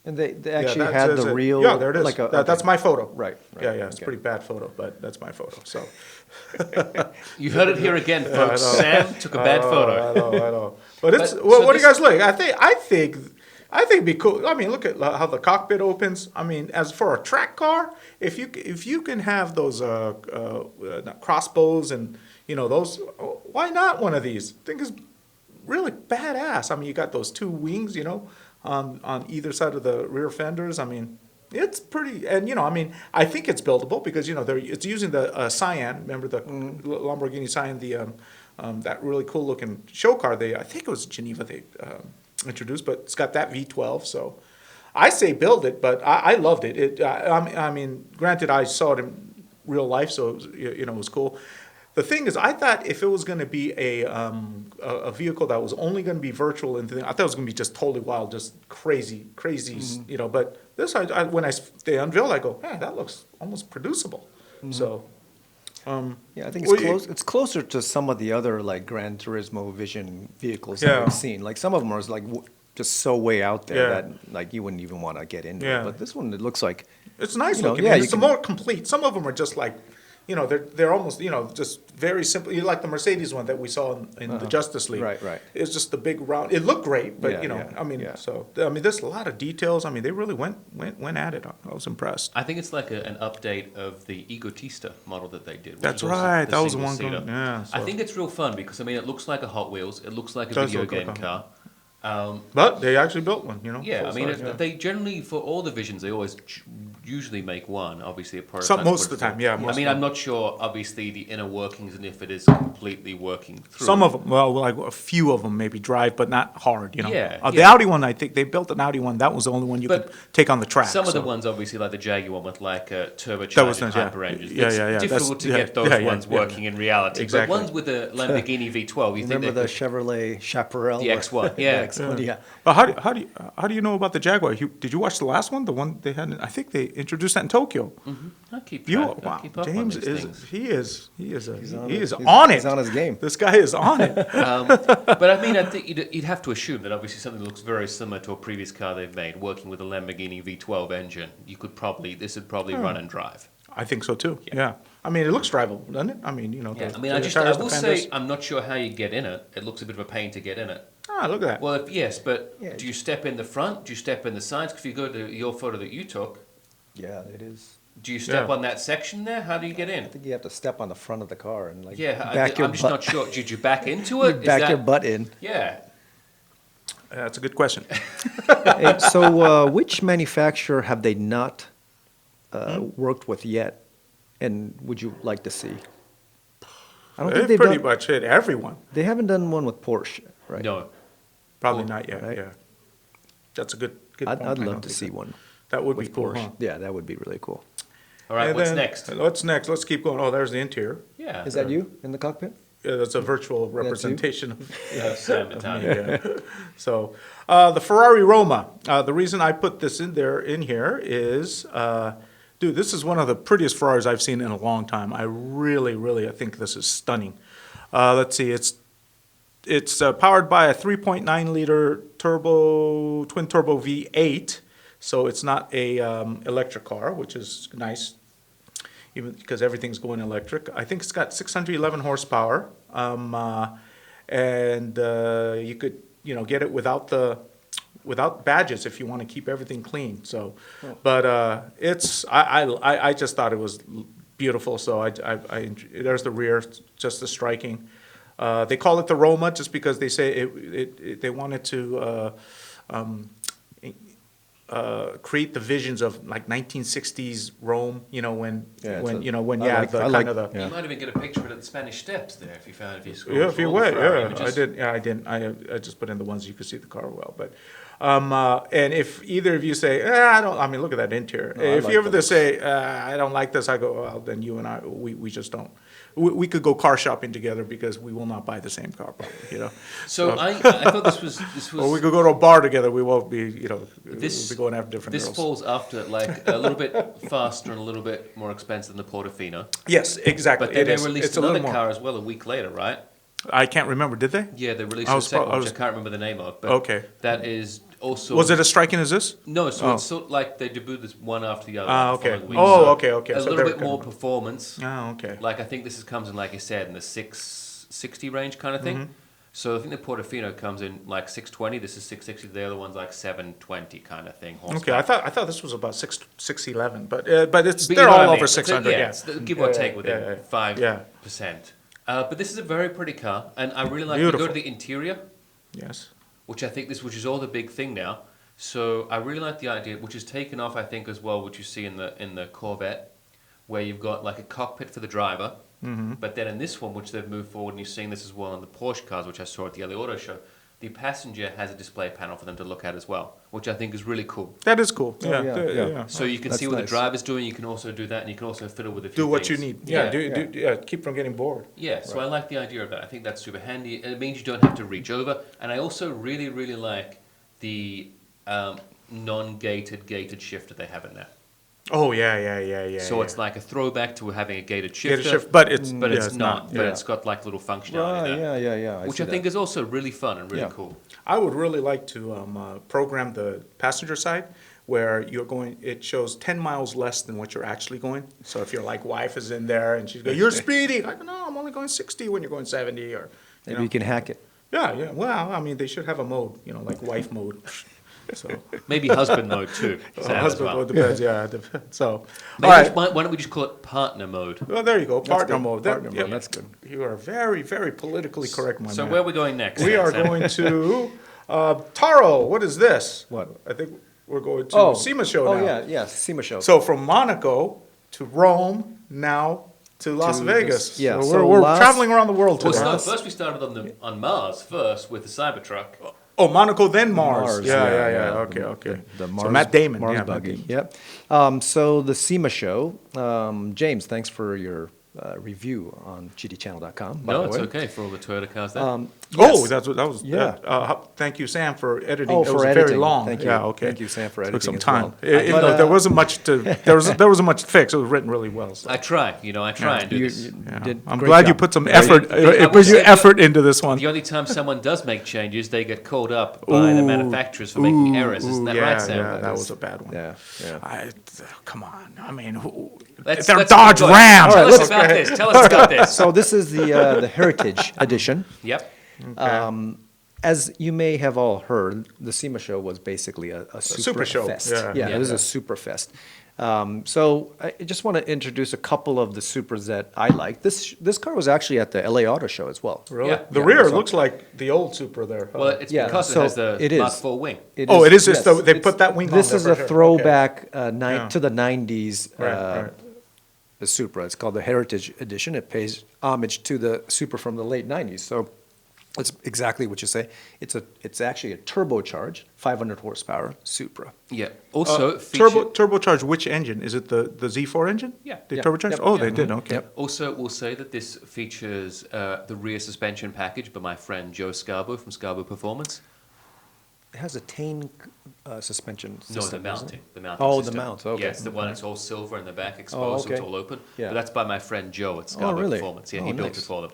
And they yeah, actually that had says the it. real. Yeah, there it is. Like That's my photo. Right. Yeah, it's a okay. pretty bad photo, but that's my photo. So. You heard it here again, I folks. know. Sam took a bad photo. I know. But it's But, what so do you guys this- think? I think it'd be cool. I mean, look at how the cockpit opens. I mean, as for a track car, if you can have those crossbows and those, why not one of these? I think it's really badass. I mean, you got those two wings, on either side of the rear fenders. I mean, it's pretty, and I mean, I think it's buildable because it's using the Cyan. Remember the Lamborghini Cyan, that really cool looking show car. I think it was Geneva they introduced, but it's got that V12. So I say build it, but I loved it. I mean, granted, I saw it in real life, so it was cool. The thing is, I thought if it was going to be a vehicle that was only going to be virtual and I thought it was going to be just totally wild, just crazy, But this, when they unveiled, I go, man, that looks almost producible. So, Yeah, I think well, it's close. It's closer to some of the other like Gran Turismo Vision vehicles that Yeah. we've seen. Like some of them are like just so way out there Yeah. that like you wouldn't even want to get into Yeah. it. But this one, it looks like it's nice You know, looking. yeah, and you it's can- more complete. Some of them are just like, they're almost, just very simple. You like the Mercedes one that we saw in the Justice League. Right. It's just the big round. It looked great, but Yeah, I mean, yeah. there's a lot of details. I mean, they really went at it. I was impressed. I think it's like an update of the Egotista model that they did. which That's is also right. the That was the one single-seater. going. Yeah. I so- think it's real fun because it looks like a Hot Wheels. It looks like a Does video look like game a- car. But they actually built one. Yeah, I mean, full size, yeah. they generally for all the visions they always usually make one. Obviously, a prototype. Most of the time, yeah, most I mean, of I'm not sure. Obviously, the inner workings and if it is completely working through. Some of them, well, like a few of them maybe drive, but not hard. Yeah, The yeah. Audi one, I think they built an Audi one. That was the only one you But could take on the track. Some of the so. ones, obviously, like the Jaguar one with like a That turbocharged was nice, yeah. hyper engines. Yeah, It's yeah, yeah. difficult to That's- get those yeah, yeah, ones yeah. working in reality. Exactly. But ones with a Lamborghini V12, you remember think the they Chevrolet Chaparral? The X1, yeah. The X1, yeah. But how do you know about the Jaguar? Did you watch the last one? The one they had? I think they introduced that in Tokyo. I keep You, track. I wow, keep up James on these is things. he is He's on it. He's on his game. This guy is on it. But I mean, I think you'd have to assume that obviously something that looks very similar to a previous car they've made, working with a Lamborghini V12 engine. This would probably run and drive. I think so too. Yeah. I mean, it looks drivable, doesn't it? I mean, Yeah, the- I mean, the I tires, the will fenders. say, I'm not sure how you get in it. It looks a bit of a pain to get in it. Ah, look at that. Well, yes, but Yeah. do you step in the front? Do you step in the sides? 'Cause if you go to your photo that you took, Yeah, it is. do you step Yeah. on that section there? How do you get in? I think you have to step on the front of the car and like Yeah, back your I'm just butt, not sure. Did you back into it? Is back that- your butt in. Yeah. That's a good question. Hey, so which manufacturer have they not worked with yet, and would you like to see? I don't They think they've pretty done. much hit everyone. They haven't done one with Porsche, right? No. Probably not yet. Right. Yeah. That's a good I'd point. I love don't to think see that- one. That would be with cool, Porsche. huh? Yeah, that would be really cool. All right, And what's then- next? What's next? Let's keep going. Oh, there's the interior. Yeah. Is that you in the cockpit? Yeah, that's a virtual you? representation of Sam Italian. yeah. So, the Ferrari Roma. The reason I put this in here is, dude, this is one of the prettiest Ferraris I've seen in a long time. I really, I think this is stunning. Let's see, it's powered by a 3.9 liter twin turbo V8. So it's not a electric car, which is nice, even because everything's going electric. I think it's got 611 horsepower, and you could get it without badges if you want to keep everything clean. So, but I just thought it was beautiful. So there's the rear, just the striking. They call it the Roma just because they say they wanted to create the visions of like 1960s Rome, when Yeah, You might even get a picture of it at the Spanish Steps there if you scroll Yeah, if through you all the went, Ferrari yeah, images. I did. Yeah, I didn't. I just put in the ones you could see the car well. But and if either of you say, I don't. I mean, look at that interior. No, I if like you ever the say, I don't like this, I go, well, then you and I, we just don't. We could go car shopping together because we will not buy the same car, probably. So I thought this was Or we could go to a bar together. We won't be, we'll This- be going after different this girls. falls after like a little bit faster and a little bit more expensive than the Portofino. Yes, exactly. But then It they is. released It's a little another more. car as well a week later, right? I can't remember. Did they? Yeah, they released I a was second pro- I one, which was- I can't remember the name of. But Okay. that is also Was it as striking as this? no. So Oh. it's sort of like they debuted this one after the other. Ah, the okay. following week. Oh, So okay. A So little they're bit kind more of- performance. Oh, okay. Like I think this comes in, like you said, in the 660 range kind of thing. Mm-hmm. So I think the Portofino comes in like 620. This is 660. The other one's like 720 kind of thing. Okay, I thought this was about 611, but it's But you they're know what all I over mean. 600. So, Yeah, it's give or take within yeah. 5%. But this is a very pretty car, and I really like to go Beautiful. to the interior, Yes. which is all the big thing now. So I really like the idea, which is taken off, I think, as well, which you see in the Corvette, where you've got like a cockpit for the driver. Mm-hmm. But then in this one, which they've moved forward, and you're seeing this as well in the Porsche cars, which I saw at the LA Auto Show, the passenger has a display panel for them to look at as well, which I think is really cool. That is cool. yeah, Yeah. yeah. So you can That's see what nice. the driver's doing, you can also do that, and you can also fiddle with a few Do what you things. need. Yeah. Keep from getting bored. Yeah, so I like the idea of that. I think that's super handy. It means you don't have to reach over. And I also really, really like the non-gated gated shifter they have in there. Oh yeah. So it's like a throwback to having a gated shifter. Get a shift, but it's But not. But Yeah. it's got like little functionality there. Yeah. Which I think is also really fun and really Yeah. cool. I would really like to program the passenger side where you're going. It shows 10 miles less than what you're actually going. So if your wife is in there and she's going, "You're speeding," I go, "No, I'm only going 60 when you're going 70," or Maybe you can hack it. Yeah. Well, I mean, they should have a mode, like wife mode. So Maybe husband mode too. Sam, as husband well. mode depends. Yeah. So Maybe all right. why don't we just call it partner mode? Well, there you go. Partner good. mode. Partner mode, that's good. You are very, very politically correct, my So man. where are we going next? We then, are Sam? going to Taro. What is this? What? I think we're going to SEMA Show now. Yeah, SEMA Show. So from Monaco to Rome, now to Las To Vegas. this- yeah, So so we're last- traveling around the world Well, today. first we started on Mars first with the Cybertruck. Oh, Monaco, then Mars. Mars, Yeah. Okay. The So Mars, Matt Damon. Mars yeah, Matt buggy. Damon. Yep. So the SEMA Show. James, thanks for your review on gtchannel.com. by No, the it's way. okay for all the Toyota cars there. Oh, Yes. that was. Yeah. Thank you, Sam, for editing. Oh, it for was editing. very long. Thank you. Yeah. Okay. Thank you, Sam, for Took editing some as time. well. Even But, though there wasn't much to there wasn't much to fix. It was written really well. So. I try and do You, this. you Yeah. did I'm great glad you job. put some I effort. will Put say your effort into this one. The only time someone does make changes, they get called up by the manufacturers for making errors. Isn't that right, Sam? Yeah, that was a bad one. Yeah. Come on. I mean, Let's they're keep Dodge going. Rams. Tell us about this. Tell us about this. So this is the Heritage Edition. Yep. As you may have all heard, the SEMA Show was basically a super show, fest. yeah. It was a super fest. So I just want to introduce a couple of the supers that I like. This car was actually at the LA Auto Show as well. Really? Yeah. The Yeah, rear so- looks like the old Supra there. Well, it's Yeah, because so it has the it is. Mark IV wing. It Oh, it is just yes. they put that wing on This there is for a sure. Okay. throwback Yeah. to the 90s Right. the Supra. It's called the Heritage Edition. It pays homage to the Supra from the late 90s. So It's exactly what you say. It's actually a turbocharged 500 horsepower Supra. Yeah. Also, Turbocharged which engine? Is it the Z4 engine? Yeah. They Yep. turbocharged? Yep. Oh, Yeah. they did. Okay. Yep. Also, we'll say that this features the rear suspension package by my friend Joe Scarborough from Scarborough Performance. It has a Tane suspension No, system. the doesn't mounting. it? The mounting Oh, system. the mount. Okay. Yes, the one that's all silver in the back exposed, so it's okay. all open. Yeah. But that's by my friend Joe at Scarborough really? Performance. Yeah, Oh, he built nice. it for them.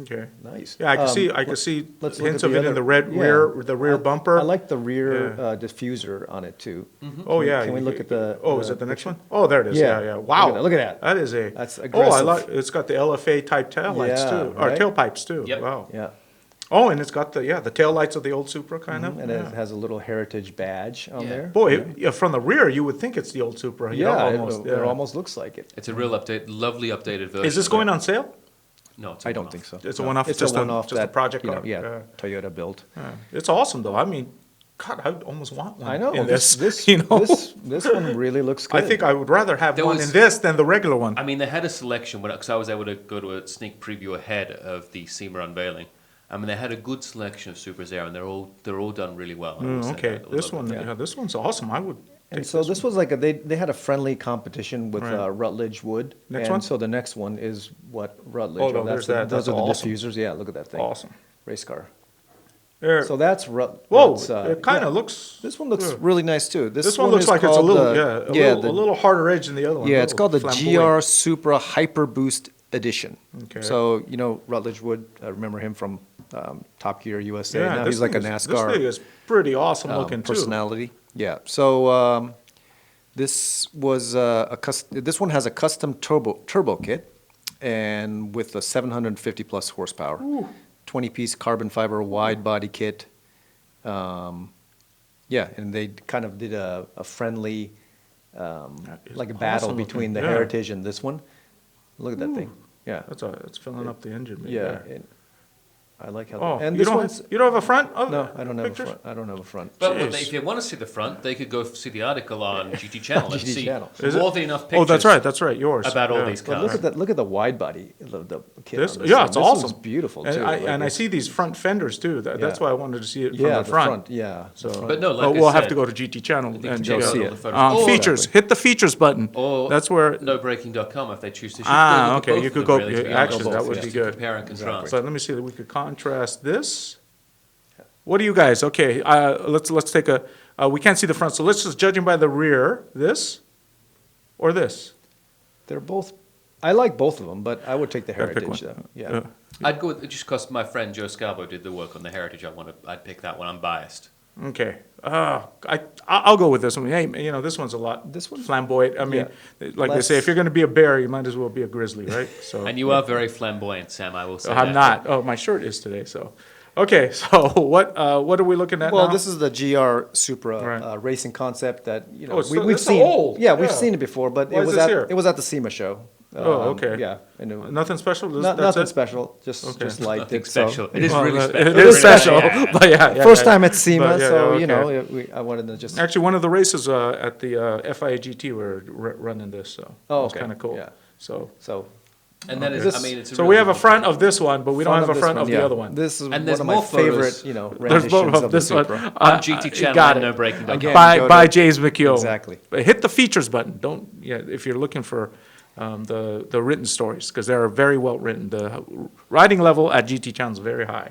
Okay. Nice. Yeah, I can see let's look hints at of the it in other- the red yeah. rear bumper. I like the rear Yeah. diffuser on it too. Oh yeah. Can we look at the? Oh, is it the next one? Oh, there it is. Yeah. Yeah, yeah. Wow. Look at that. That is a. That's Oh, I aggressive. like. It's got the LFA type tail lights Yeah, too, or right? tailpipes too. Yep. Wow. Yeah. Oh, and it's got the tail lights of the old Supra kind of. And yeah. it has a little heritage badge on Yeah. there. Boy, yeah, from the rear you would think it's the old Supra. You know, Yeah, almost. it almost looks like it. It's a real lovely updated version. Is this going on sale? No, it's I a don't one-off. think so. It's a No. one-off, It's just a one-off just a project car. Yeah, Toyota built. Yeah. It's awesome though. I mean, God, I almost want one. I know. in This you know, this one really looks good. I think I would rather have There one was- in this than the regular one. I mean, they had a selection because I was able to go to a sneak preview ahead of the SEMA unveiling. I mean, they had a good selection of Supras there, and they're all done really well. I will say Okay, that. It was this lovely. one, Yeah. yeah, this one's awesome. I would. And take so this was like they had a friendly competition with Right. Rutledge Wood. Next and one? so the next one is what Rutledge. Oh, no, there's that. Those That's are the awesome. diffusers. Yeah, look at that thing. Awesome. Race car. There. So that's Whoa! Rutledge's, It kind of yeah. looks. This one looks yeah. really nice too. This one looks is like it's a called little, the- yeah, the- a little harder edge than the other one. Yeah, it's called the flamboyant. GR Supra Hyper Boost Edition. Okay. So you know Rutledge Wood. I remember him from Top Gear USA. Yeah, Now this he's like a thing is- NASCAR This thing is pretty awesome looking too. personality. Yeah. So this was this one has a custom turbo kit, and with a 750 plus horsepower, 20-piece carbon fiber wide body kit. Yeah, and they kind of did a friendly, is like a battle awesome between the looking, yeah. Heritage and this one. Look at that thing. Yeah. That's filling up the engine. bay Yeah. there. I like how. Oh, and you this don't one's. have, you don't have a front? Oh, No, I don't have pictures? a front. I don't have a front. But Jeez. if they want to see the front, they could go see the article on GT Channel and GT see Channel. Is it? more than enough pictures. Oh, that's right, yours. about all Yeah. these But cars. look at the wide body, the kit. This, on this yeah, thing. it's This awesome. one's beautiful and too. I, Like and I it's- see these front fenders too. That's Yeah. why I wanted to see it from Yeah, the front. Yeah. So, the front. But no, like oh, I we'll have said, to go to GT Channel you can and check out see all it. the photos. Or- features. Hit the features button. Or That's where. nobreaking.com if they choose to. Okay, you could go. Actually, that would be good. Compare and contrast. So let me see that we could contrast this. What do you guys? Okay, let's take a. We can't see the front, so let's just judging by the rear. This or this. They're both. I like both of them, but I would take the Yeah, pick Heritage. one. Yeah. I'd go with, just because my friend Joe Scarborough did the work on the Heritage. I'd pick that one. I'm biased. Okay. I'll go with this one. Hey, you know, this one's a lot. This one? Flamboyant. I mean, like they say, Less- if you're going to be a bear, you might as well be a grizzly, right? So. And you are very flamboyant, Sam. I will say I'm that. not. Oh, my shirt is today. So. Okay. So what are we looking at Well, now? this is the GR Supra Right. racing concept that you know Oh, it's we've it's seen. old. Yeah, we've seen it before, but Why it is was this at here? it was at the SEMA show. Oh, okay. Yeah, and it, Nothing special. That's nothing it? special. Just liked Nothing it. So. special. It is Well, really it special. is special. Yeah. But yeah, First time at SEMA, But, yeah, so yeah, you okay. know, I wanted to just. Actually, one of the races at the FIA GT were running this, so Oh, it was okay. kind of cool. Yeah. So. So And that is, This- I mean, it's a So really we have a good front of this one, but we don't have a this front one, of yeah. the other one. This is And one there's of my more favorite, photos. There's renditions both of of the this one. Supra. On GT Channel got and it. nobreaking.com. Again, by go by to- James McKeown. Exactly. But hit the features button. Don't if you're looking for the written stories because they are very well written. The writing level at GT Channel is very high.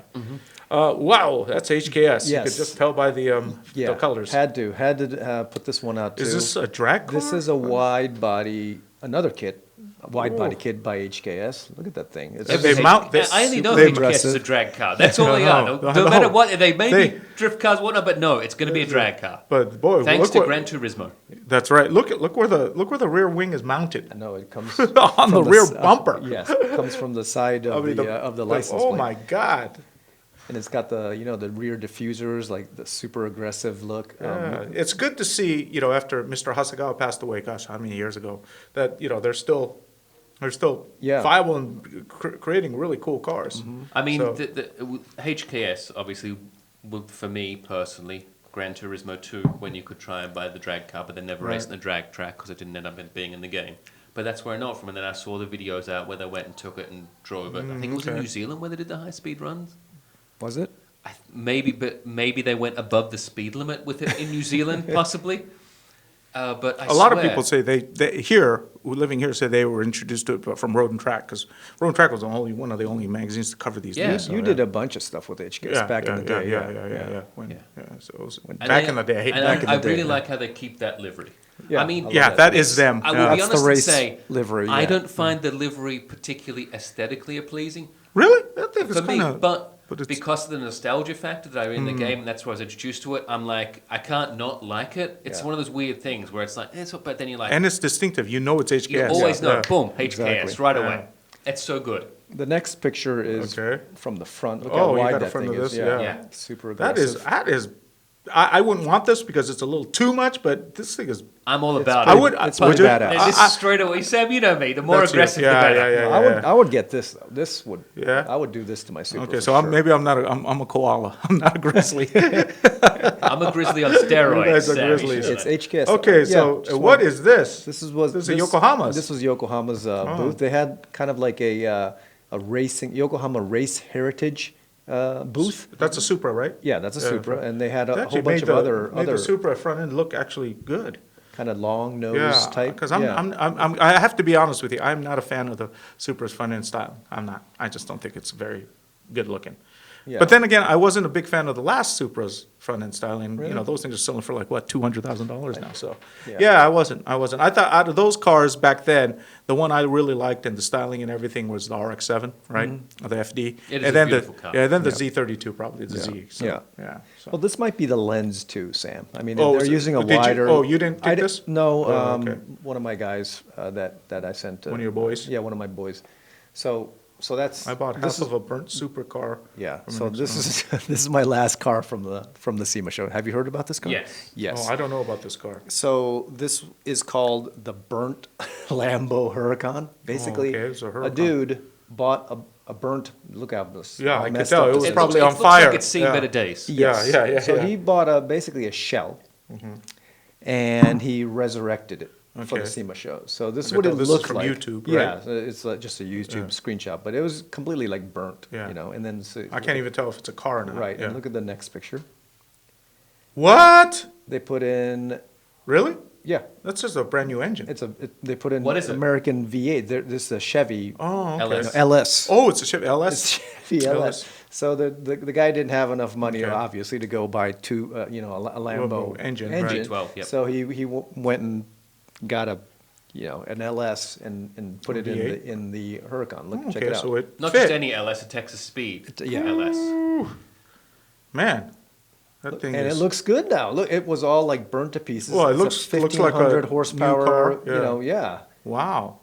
Wow, that's HKS. You could Yes. just tell by the colors. Had to put this one out too. Is this a drag car? This is a wide body, another kit, a wide body kit by HKS. Look at that thing. It's If they just- mount this, I only know super HKS aggressive. is a drag car. That's all they are. No, No, no, no matter no. what, they may They- be drift cars, whatnot, but no, it's going to be a drag car. But boy, Thanks look to what, Gran Turismo. That's right. Look where the rear wing is mounted. No, it comes On from the rear s- bumper. Yes, it comes from the side of the license Oh plate. my God. And it's got the rear diffusers, like the super aggressive look. Yeah, it's good to see, after Mr. Hasegawa passed away, gosh, how many years ago, that, they're still Yeah. viable and creating really cool cars. I mean, So- the HKS, obviously, for me personally, Gran Turismo 2, when you could try and buy the drag car, but they never raced in the drag track because it didn't end up being in the game. But that's where I know it from. And then I saw the videos out where they went and took it and drove it. I think it was in okay. New Zealand where they did the high-speed runs. Was it? Maybe they went above the speed limit with it in New Zealand, possibly. But A lot of people say they here, living here, say they were introduced to it from Road and Track, because Road and Track was one of the only magazines to cover these Yeah. things. You did a bunch of stuff with HKS back in the day. So it was And back then- in the day. And back in the I day, really yeah. like how they keep that livery. Yeah, I mean, I love Yeah, that is them. I will That's be the honest and race say, livery, I yeah. don't find the livery particularly aesthetically pleasing Really? I think it's for me, kind of. but but it's- because of the nostalgia factor that I'm in the game, and that's where I was introduced to it, I'm like, I can't not like it. It's Yeah. one of those weird things where it's like, but then you're like, And it's distinctive. You know it's HKS. you always know, Yeah. boom, HKS Exactly. right Yeah. away. It's so good. The next picture is Okay. from the front. Look Oh, how you wide got a that front thing of is. this? Yeah. Yeah. Super That aggressive. is. I wouldn't want this because it's a little too much, but this thing is. I'm all about I it. would. It's would pretty you? badass. And this is straight away, Sam, you know me. The more That's you. aggressive, Yeah, the better. yeah, yeah, No, yeah. I would get this though. This would. Yeah? I would do this to my Supra. Okay, for so sure. maybe I'm not. I'm a koala. I'm not a grizzly. I'm a grizzly on steroids. You guys are Sam, you grizzlies. should It's know. HKS. Okay, Yeah, so just what one- is this? This is Yokohama's. This was Yokohama's booth. They had kind of like a racing Yokohama Race Heritage booth. That's a Supra, right? Yeah, that's a Supra, and they had They a actually whole bunch made of made other the Supra front end look actually good. kind of long nose Yeah, type. because yeah. I have to be honest with you. I'm not a fan of the Supra's front end style. I'm not. I just don't think it's very good looking. Yeah. But then again, I wasn't a big fan of the last Supra's front end styling. You Really? know, those things are selling for like what, $200,000 now. So Yeah. yeah, I wasn't. I thought out of those cars back then, the one I really liked and the styling and everything was the RX-7, right? Or the FD. It is and a then beautiful the car. yeah, then the Z32 probably the Yeah. Z. So, Yeah. yeah. So. Well, this might be the lens too, Sam. I mean, Oh, they're is it- using a did you- wider. oh, you didn't get I di- this? No, Oh, okay. one of my guys that I sent. One of your boys? Yeah, one of my boys. So that's. I bought this half is- of a burnt supercar. Yeah. from So an this is this is my last car from the SEMA show. Have you heard about this car? Yes. Yes. Oh, I don't know about this car. So this is called the burnt Lambo Huracan. Basically, okay, it's a a Huracan. dude bought a burnt. Look how this. Yeah, all I could messed tell. up It this was is. probably it on looks fire. like it's seen Yeah. better days. Yes. yeah, So yeah. he bought basically a shell, and he resurrected it for Okay. the SEMA show. So this is I what could it tell this is looked from like. YouTube, Yeah, right? so it's just a YouTube screenshot, but it was completely like burnt. Yeah. You know, and then so, I can't even tell if it's a car or not. Right, Yeah. and look at the next picture. What? They put in, Really? yeah, That's just a brand new engine. they put in What is it? American V8. This is a Chevy Oh, okay. LS. LS. Oh, it's a Chevy LS. It's Chevy LS. LS. So the guy didn't have enough money, Okay. obviously, to go buy a Lambo engine, right. V12, yep. So he went and got an LS and put A it V8? in the Huracan. Look, check Okay, it out. so it Not fit. just any LS, a Texas Speed yeah. LS. Man, that thing And it is. looks good now. Look, it was all like burnt to pieces. Well, it It's a looks like a 1500 new horsepower. car, yeah. Yeah. Wow.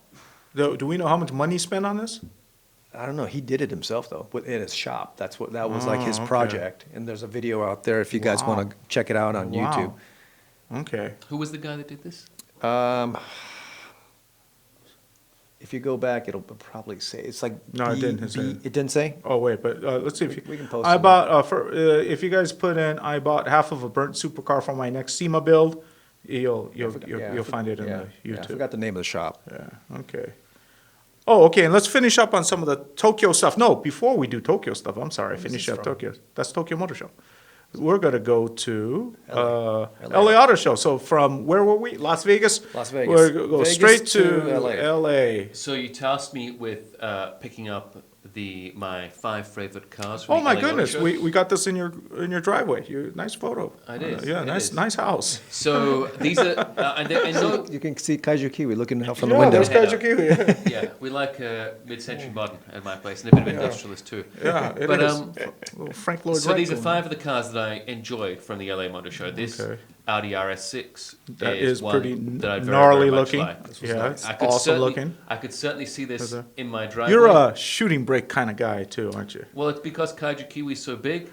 Do we know how much money he spent on this? I don't know. He did it himself though, in his shop. That was like his Oh, okay. project. And there's a video out there if you guys Wow. want to check it out on Wow. YouTube. Okay. Who was the guy that did this? If you go back, it'll probably say it's like No, it didn't say. It didn't say. Oh wait, but let's see if you. We can post I it. bought if you guys put in, I bought half of a burnt supercar for my next SEMA build. You'll find it in the Yeah, I YouTube. forgot the name of the shop. Yeah. Okay. Oh, okay. And let's finish up on some of the Tokyo stuff. No, before we do Tokyo stuff, I'm sorry. Finish this up from? Tokyo. That's Tokyo Motor Show. We're gonna go to LA. LA Auto Show. So from where were we? Las Vegas. Las Vegas. We're gonna go Vegas straight to to LA. LA. So you tasked me with picking up my 5 favorite cars. From Oh the my LA Auto goodness, Show. we got this in your driveway. Nice photo. It is, Yeah, it nice is. nice house. So these are and no, You can see Kaiju Kiwi looking out from the Yeah, window. there's Kaiju Kiwi. yeah, we like mid-century modern at my place, and a bit of industrialist too. Yeah, it But, is. Little Frank Lloyd So these are Wright. 5 of the cars that I enjoyed from the LA Motor Show. This Okay. Audi RS6 That is is one pretty that I very, gnarly very much looking. like. Yeah, it's I could awesome certainly- looking. I could certainly see this There's a- in my driveway. You're a shooting brake kind of guy too, aren't you? Well, it's because Kaiju Kiwi is so big.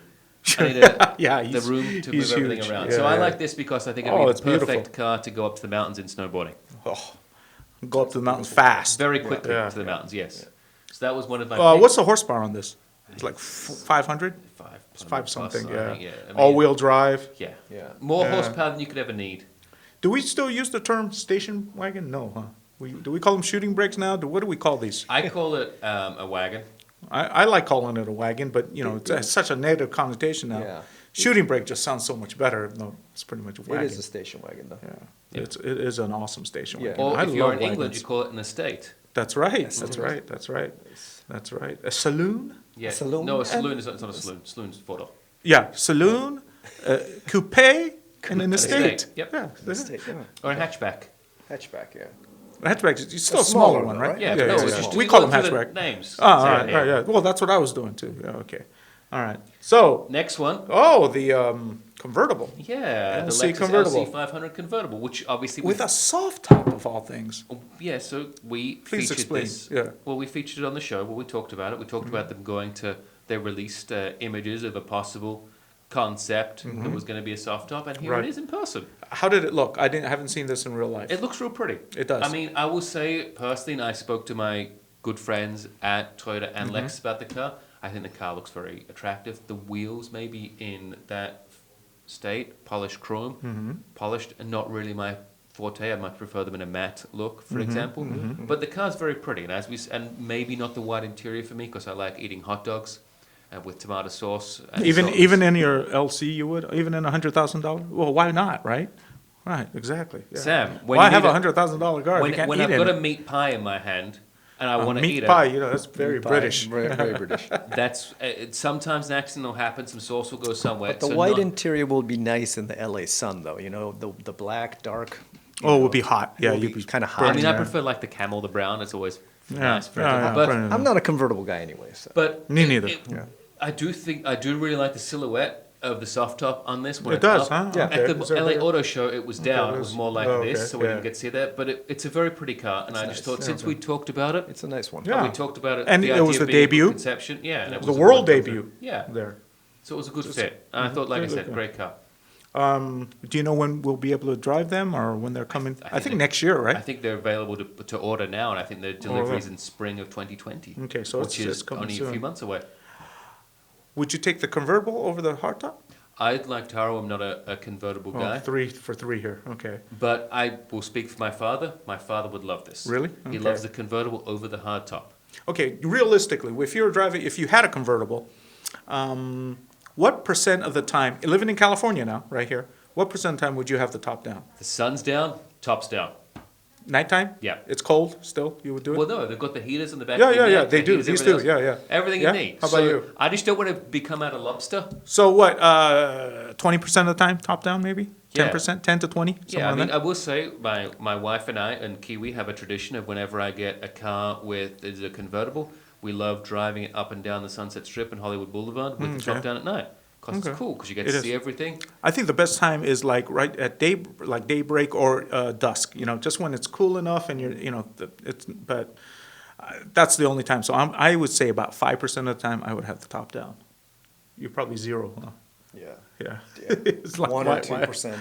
I need a, Yeah, the he's- room to move he's everything huge. around. Yeah, so I yeah. like this because I think it Oh, would be it's the perfect beautiful. car to go up to the mountains in snowboarding. Oh, go up to the mountains fast. Very quickly Yeah. to the mountains, yes. So that was one of my What's the horsepower on this? It's like 500? It's 5 something, I yeah. think, I mean, All-wheel drive. Yeah. Yeah. More Yeah. horsepower than you could ever need. Do we still use the term station wagon? No, huh? Do we call them shooting brakes now? What do we call these? I call it a wagon. I like calling it a wagon, but you know, it's such a negative connotation now. Yeah. Shooting brake just sounds so much better. No, it's pretty much a wagon. It is a station wagon, though. Yeah. It is an awesome station Yeah. wagon. Or I if you're love in England, wagons. you call it an estate. That's right. That's right. That's right. That's right. A saloon? Yeah. saloon? No, a saloon is not, it's not a saloon. Saloon's photo. Yeah, saloon, coupe, and an estate. estate, yep. Yeah. Estate, yeah. Or a hatchback. Hatchback, yeah. Hatchback is still a smaller smaller one, one, right? right? Yeah, Yeah, no, yeah, it's yeah. just We we call go them through the hatchback. names. Oh, all Say right, it right, here. yeah. Well, that's what I was doing too. Yeah, okay. All right. So, Next one. the convertible Yeah, the LC Lexus convertible. LC500 convertible, which obviously with a soft top of all things. yeah. So we Please featured explain, this. yeah. Well, we featured it on the show. Well, we talked about it. We talked about them going to. They released images of a possible concept that was going to be a soft top, and here Right. it is in person. How did it look? I haven't seen this in real life. It looks real pretty. It does. I mean, I will say personally, and I spoke to my good friends at Toyota and Lexus about the car. I think the car looks very attractive. The wheels maybe in that state, polished chrome, polished, and not really my forte. I much prefer them in a matte look, for example. But the car's very pretty, and and maybe not the white interior for me because I like eating hot dogs with tomato sauce. And Even in your LC, you would even in $100,000. Well, why not? Right. Right. Exactly. Yeah. Sam, when Why you have need a $100,000 car if you can't when eat I've in got it? a meat pie in my hand and I want to meat eat pie, it, you know, that's very Pie, British. Very, very British. that's sometimes an accident will happen. Some sauce will go somewhere. But the so white not- interior will be nice in the LA sun, though. You know, the black, dark. Oh, it would be hot. Yeah, It'll you'd be be kind of I hot. mean, I Yeah. prefer like the camel, the brown. It's always Yeah, nice. For yeah, yeah, but pretty- I'm not a convertible guy anyway, so. but Me neither. Yeah. I do really like the silhouette of the soft top on this one. It does, huh? Yeah. Okay. At Is the that LA better? Auto Show, it was down. It was more like Oh, okay, this, so we yeah. didn't get to see that. But it's a very pretty car, and I just nice. thought since Yeah, we talked about it, It's a nice one. Yeah. and we talked about it, And the it idea was of the being a good debut? conception, yeah, and it The was a world wonderful- debut. yeah. There. So it was a good fit, and I thought, like I Very said, good. great car. Do you know when we'll be able to drive them or when they're coming? I think they- next year, right? I think they're available to order now, and I think their deliveries in spring of 2020. Okay, so which it's is coming only a soon. few months away. Would you take the convertible over the hardtop? I'd like Taro. I'm not a convertible guy, Three for three here. Okay. but I will speak for my father. My father would love this. Really? He Okay. loves the convertible over the hardtop. Okay, realistically, if you were driving, if you had a convertible, what percent of the time, living in California now, right here, what percent of the time would you have the top down? The sun's down, top's down. Nighttime? Yeah. It's cold still, you would do it? Well, no, they've got the heaters in the back. Yeah, of your yeah, yeah, neck, they the do. heaters, These everything do, else. yeah, yeah. Everything Yeah? you need. How about So you? I just don't want to become out a lobster. So what, 20% of the time, top down maybe? Yeah. 10%, 10 to 20? Yeah, I somewhere mean, in I will say my wife and I and Kiwi have a tradition of whenever I get a car with is a convertible, we love driving it up and down the Sunset Strip and Hollywood Boulevard with the top okay. down at night. Because Okay. it's cool, because you get It to is. see everything. I think the best time is like right at like daybreak or dusk. You know, just when it's cool enough and you're, you know, but that's the only time. So I would say about 5% of the time I would have the top down. You're probably zero, huh? Yeah. Yeah. Yeah. It's like, 1 why- or 2%.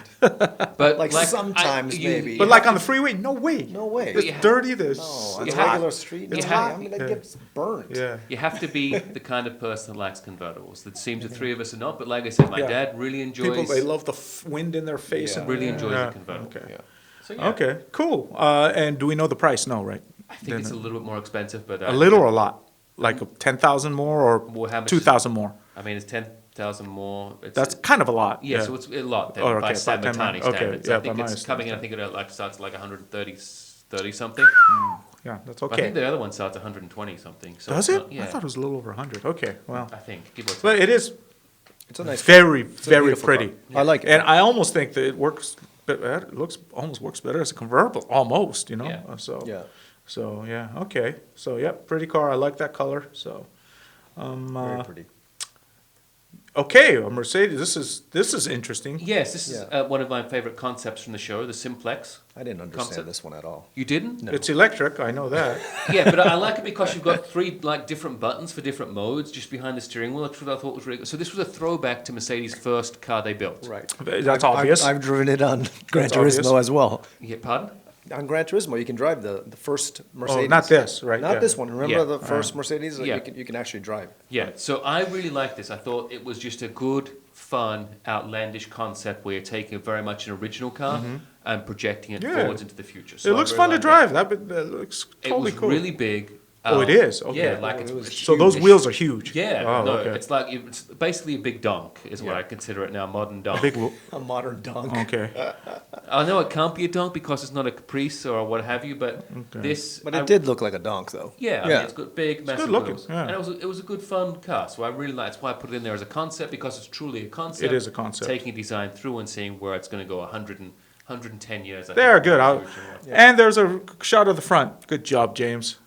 But Like sometimes maybe. But like on the freeway, no way. No way. It's you have- dirty. This. No, on it's a hot. regular street. It's no way. hot. I mean, that Yeah. gets burnt. Yeah. You have to be the kind of person that likes convertibles. That seems the three of us are not. But like I said, my Yeah. dad really enjoys People, they love the wind in their face. Yeah. And really enjoys Yeah. the convertible. Okay. Yeah. So yeah, Okay, cool. And do we know the price? No, right? I think it's a little bit more expensive, but A little or a lot? Like 10,000 more Well, how or much 2,000 more? I mean, it's 10,000 more. It's, That's kind of a lot. yeah, so it's a lot then, Oh, by okay, Sam by and 10, Tani okay, standards. yeah, I think by my it's coming in. I standards. think it starts like 130 something. Yeah, that's I think okay. the other one starts 120 something. So Does it's it? not- yeah, I thought it was a little over 100. Okay, well. I think. Give or take. But it is It's a nice very, It's a very beautiful pretty. car. I like it. And I almost think that it works, it almost works better as a convertible, almost, you know? Yeah. So, Yeah. so, yeah, okay. So, yeah, pretty car. I like that color, so. Very pretty. Okay, a Mercedes, this is interesting. Yes, this is Yeah. one of my favorite concepts from the show, the Simplex. I didn't understand Concept. this one at all. You didn't? It's electric, I know that. Yeah, but I like it because you've got three like different buttons for different modes just behind the steering wheel. That's what I thought was really good. So this was a throwback to Mercedes' first car they built. Right. That's obvious. I've driven it on Gran That's obvious. Turismo as well. Yeah, pardon? On Gran Turismo, you can drive the first Mercedes. Oh, not this, right? Not yeah. this one. Remember Yeah. the first Mercedes? Yeah. You can actually drive. Yeah, so I really like this. I thought it was just a good, fun, outlandish concept where you're taking very much an original car and projecting it Yeah. forwards into the future. So It I looks really fun to like drive. That looks It totally was cool. really big. Oh, it is? Okay. Yeah, like it was it's So those huge. wheels are huge. Yeah, Oh, no, okay. it's like it's basically a big donk is what Yeah. I consider it now, modern donk. Big. A modern dunk. Okay. I know it can't be a donk because it's not a Caprice or what have you, but this. But it did look like a dunk, though. Yeah, I mean, it's got big, massive good looking, wheels, yeah. and it was a good fun car. So I really like. That's why I put it in there as a concept because it's truly a concept. It is a concept. Taking design through and seeing where it's going to go 110 years. I They're think, good. before it's original. And there's a shot of the front. Good job, James.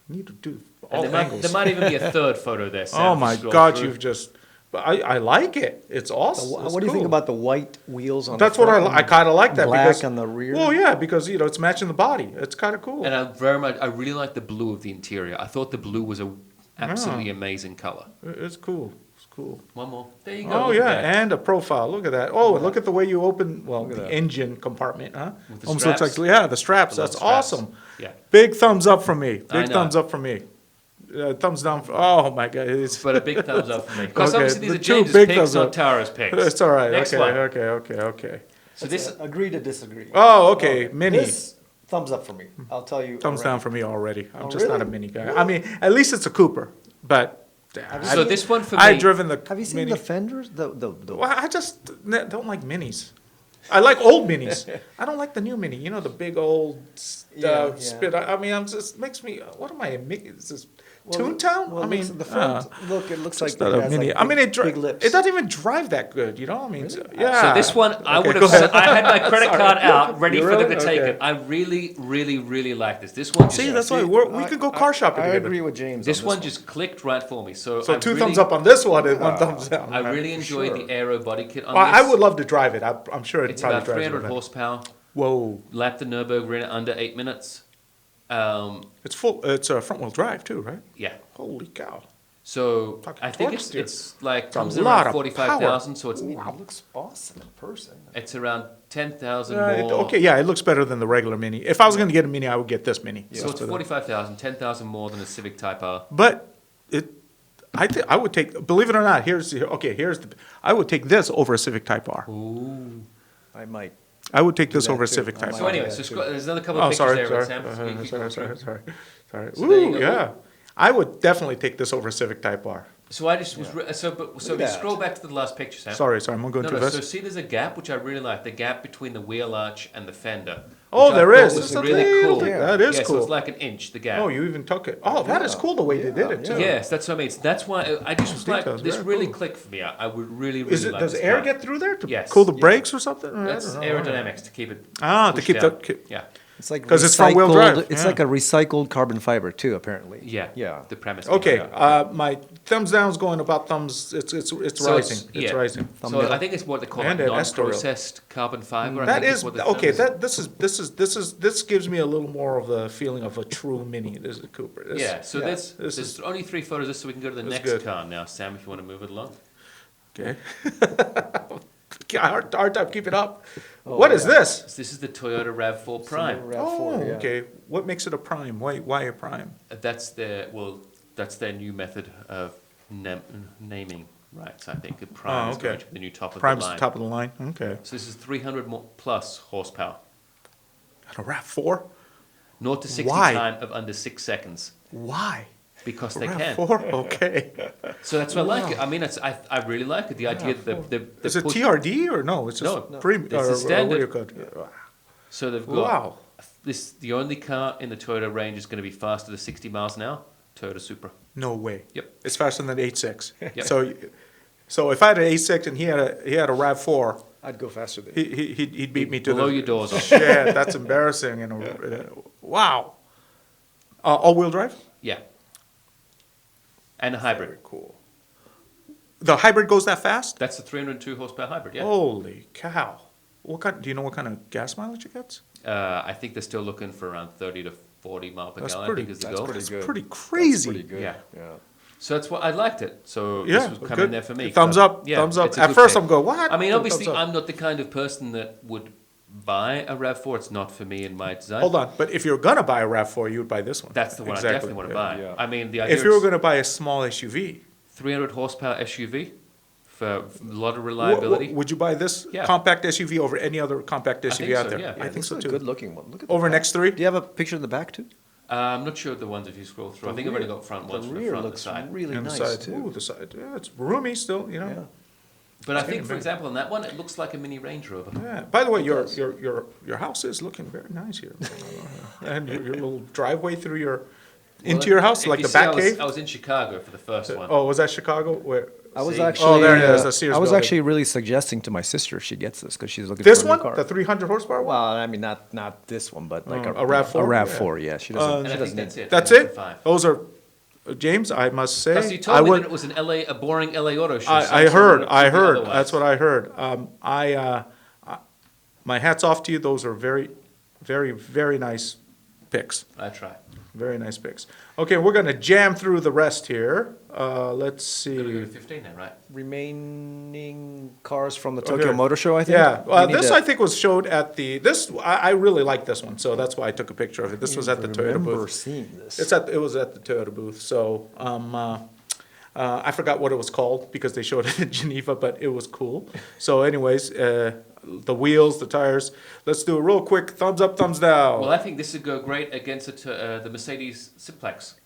You need to do all And there angles. might even be a third photo there. Sam, Oh if you my scroll God, through. you've just. But I like it. It's awesome. It's What do you think cool. about the white wheels on That's the what front I kind of like that black because on the rear? Well, yeah, because it's matching the body. It's kind of cool. And I really like the blue of the interior. I thought the blue was a absolutely amazing color. It's cool. It's cool. One more. There you go. Oh look yeah, at that. and a profile. Look at that. Oh, and look at the way you open. Well, Look at the that. engine compartment, huh? With the Almost looks straps. like the straps. The That's little straps. awesome. Yeah. Big thumbs up from me. I Big know. thumbs up from me. Thumbs down. Oh my God. It's, But a big thumbs up for me. Because Okay, obviously these the are two James's big picks, thumbs not up. Tara's picks. it's all right. Next Okay. one. Okay. So this, Agree to disagree. Oh, okay. Mini. This, thumbs up for me. I'll tell you. Thumbs already. down for me already. I'm Oh, just not a really? mini guy. I mean, at least it's a Cooper. But so this one for me. I've driven the Have you seen mini. the fenders? The Well, I just don't like minis. I like old minis. I don't like the new mini. You know, the big old Yeah. spit. I mean, I'm just makes me. What am I? Is this Toontown? Well, I it mean, looks at the front. Look, it looks like it's not it a has mini. like I mean, big lips. it doesn't even drive that good. You know, I mean, yeah. So this one, I Okay, would go have. ahead. I had my credit card out, ready You for them really? to take Okay. it. I really, really, really like this. This one. Just, See, that's why we could go car shopping I together. agree with James. This on one just clicked right for me. So, So I two really, thumbs up on this one and one thumbs down. I really enjoyed sure. the aero body kit on Well, this. I would love to drive it. I'm sure it It's probably about drives 300 better. horsepower. Whoa, Lapped the Nürburgring in under 8 minutes. it's full. It's a front wheel drive too, right? Yeah. Holy cow! So Talking I think torque steer. it's like a comes lot around of 45,000. So it's It looks awesome in person. it's around 10,000 more. Okay, yeah, it looks better than the regular mini. If I was going to get a mini, I would get this mini. So it's 45,000, 10,000 more than a Civic Type R. But I would take. Believe it or not, I would take this over a Civic Type R. I might. I would take this that over a too. Civic I Type might. So R. anyway, that so too. there's another couple Oh, of pictures sorry, there, sorry, Sam. So you keep going through. sorry. So there you Ooh, go. yeah. I would definitely take this over a Civic Type R. So I just was so if you that. scroll back to the last picture, Sam. Sorry, I'm going No, too no. So fast. see, there's a gap which I really like. The gap between the wheel arch and the fender. Oh, which I there thought is. Was It's a really little cool. thing. That is yeah, So cool. it's like an inch. The gap. Oh, you even took it. Oh, that is cool the way they did it too. Yes, that's what I mean. That's why I just was like, Details, this very really cool. clicked for me. I would really, really Is it? like Does this air car. get through there to Yes. cool the Yeah. brakes or something? I That's don't know. aerodynamics to keep it. Ah, to pushed keep down. the. Yeah. It's like 'Cause it's front-wheel drive, recycled- It's yeah. like a recycled carbon fiber too, apparently. Yeah. Yeah. The premise. Okay, behind it. my thumbs down is going about thumbs. It's So rising. It's yeah. rising. So I think it's what they call And like an estoril. non-processed carbon fiber. I That think is what the okay. term This gives me a little more of the feeling of a true mini. This is a Cooper. This, Yeah. So this there's is- only 3 photos, just so we can go to the That's next good. car now, Sam. If you want to move it along. Okay. hard time keeping up. What is this? So this is the Toyota Rav4 Prime. Oh, okay. What makes it a prime? Why a prime? That's their new method of naming rights. I think the Prime Oh, is going okay. to be the new top of Prime's the the line. top of the line. Okay. So this is 300 plus horsepower. And a RAV4? 0 to 60 Why? time of under 6 seconds Why? because they can. RAV4? Okay. So that's why I like it. I mean, I really like it. The idea that they Is it put- TRD or no? It's just No, premium. it's a standard. What do you call it? So they've got Wow. the only car in the Toyota range is going to be faster than 60 miles an hour. Toyota Supra. No way. Yep. It's faster than the 8.6. Yep. So if I had an 8.6 and he had a RAV4, I'd go faster than. he'd beat me to Blow the your doors off. Shit, that's embarrassing. Wow. All-wheel drive? Yeah. And a hybrid. Very cool. The hybrid goes that fast? That's the 302 horsepower hybrid. Yeah. Holy cow! Do you know what kind of gas mileage it gets? I think they're still looking for around 30 to 40 mile per That's gallon. pretty- I think is the That's goal. pretty good. Pretty crazy. Pretty good. Yeah. Yeah. So that's what I liked it. So Yeah, this was coming good. there for me. Thumbs up, thumbs up. it's a At good first pick. I'm going, what? I mean, Thumbs obviously, up. I'm not the kind of person that would buy a RAV4. It's not for me in my design. Hold on, but if you're gonna buy a RAV4, you would buy this one. That's the one I definitely want to buy. Yeah. I mean, the idea If you were is gonna buy a small SUV, 300 horsepower SUV for a lot of reliability. would you buy this Yeah. compact SUV over any other compact I SUV think out so, there? yeah. I think This so is too. a good looking one. Look at the Over back. next 3? Do you have a picture in the back too? I'm not sure of the ones if you scroll through. I think I've only got front ones The from the rear front and the looks side. really And the nice side, too. ooh, the side, yeah, it's roomy still, you know. Yeah. But I think, getting for big. example, on that one, it looks like a mini Range Rover. Yeah. By the way, your does. your house is looking very nice here, and your little driveway through your into your house, If like you the see, back cave. I was in Chicago for the first one. Oh, was that Chicago? Where? I was See? actually. Oh, there it is, the Sears I was building. actually really suggesting to my sister if she gets this because she's looking This for a one, new car. the 300 horsepower one. Well, I mean, not this one, but like a RAV4? A Rav Yeah. 4, yeah. She doesn't. and she I doesn't think that's need. it. That's That's it. the 5. Those are, James. I must say, Plus, you I told me would. that it was a boring LA auto show. I heard. That's what I heard. My hat's off to you. Those are very, very, very nice picks. I try. Very nice picks. Okay, we're gonna jam through the rest here. Let's We're going to go see. to 15 now, right? Remaining cars from the Okay. Tokyo Motor Show, I think. Yeah, We need this to- I think was showed at the, I really like this one, so that's why I took a picture of it. This was at the Toyota remember booth. seeing this. It was at the Toyota booth, so, I forgot what it was called because they showed it in Geneva, but it was cool. So anyways, the wheels, the tires, let's do a real quick thumbs up, thumbs down. Well, I think this would go great against the Mercedes Simplex.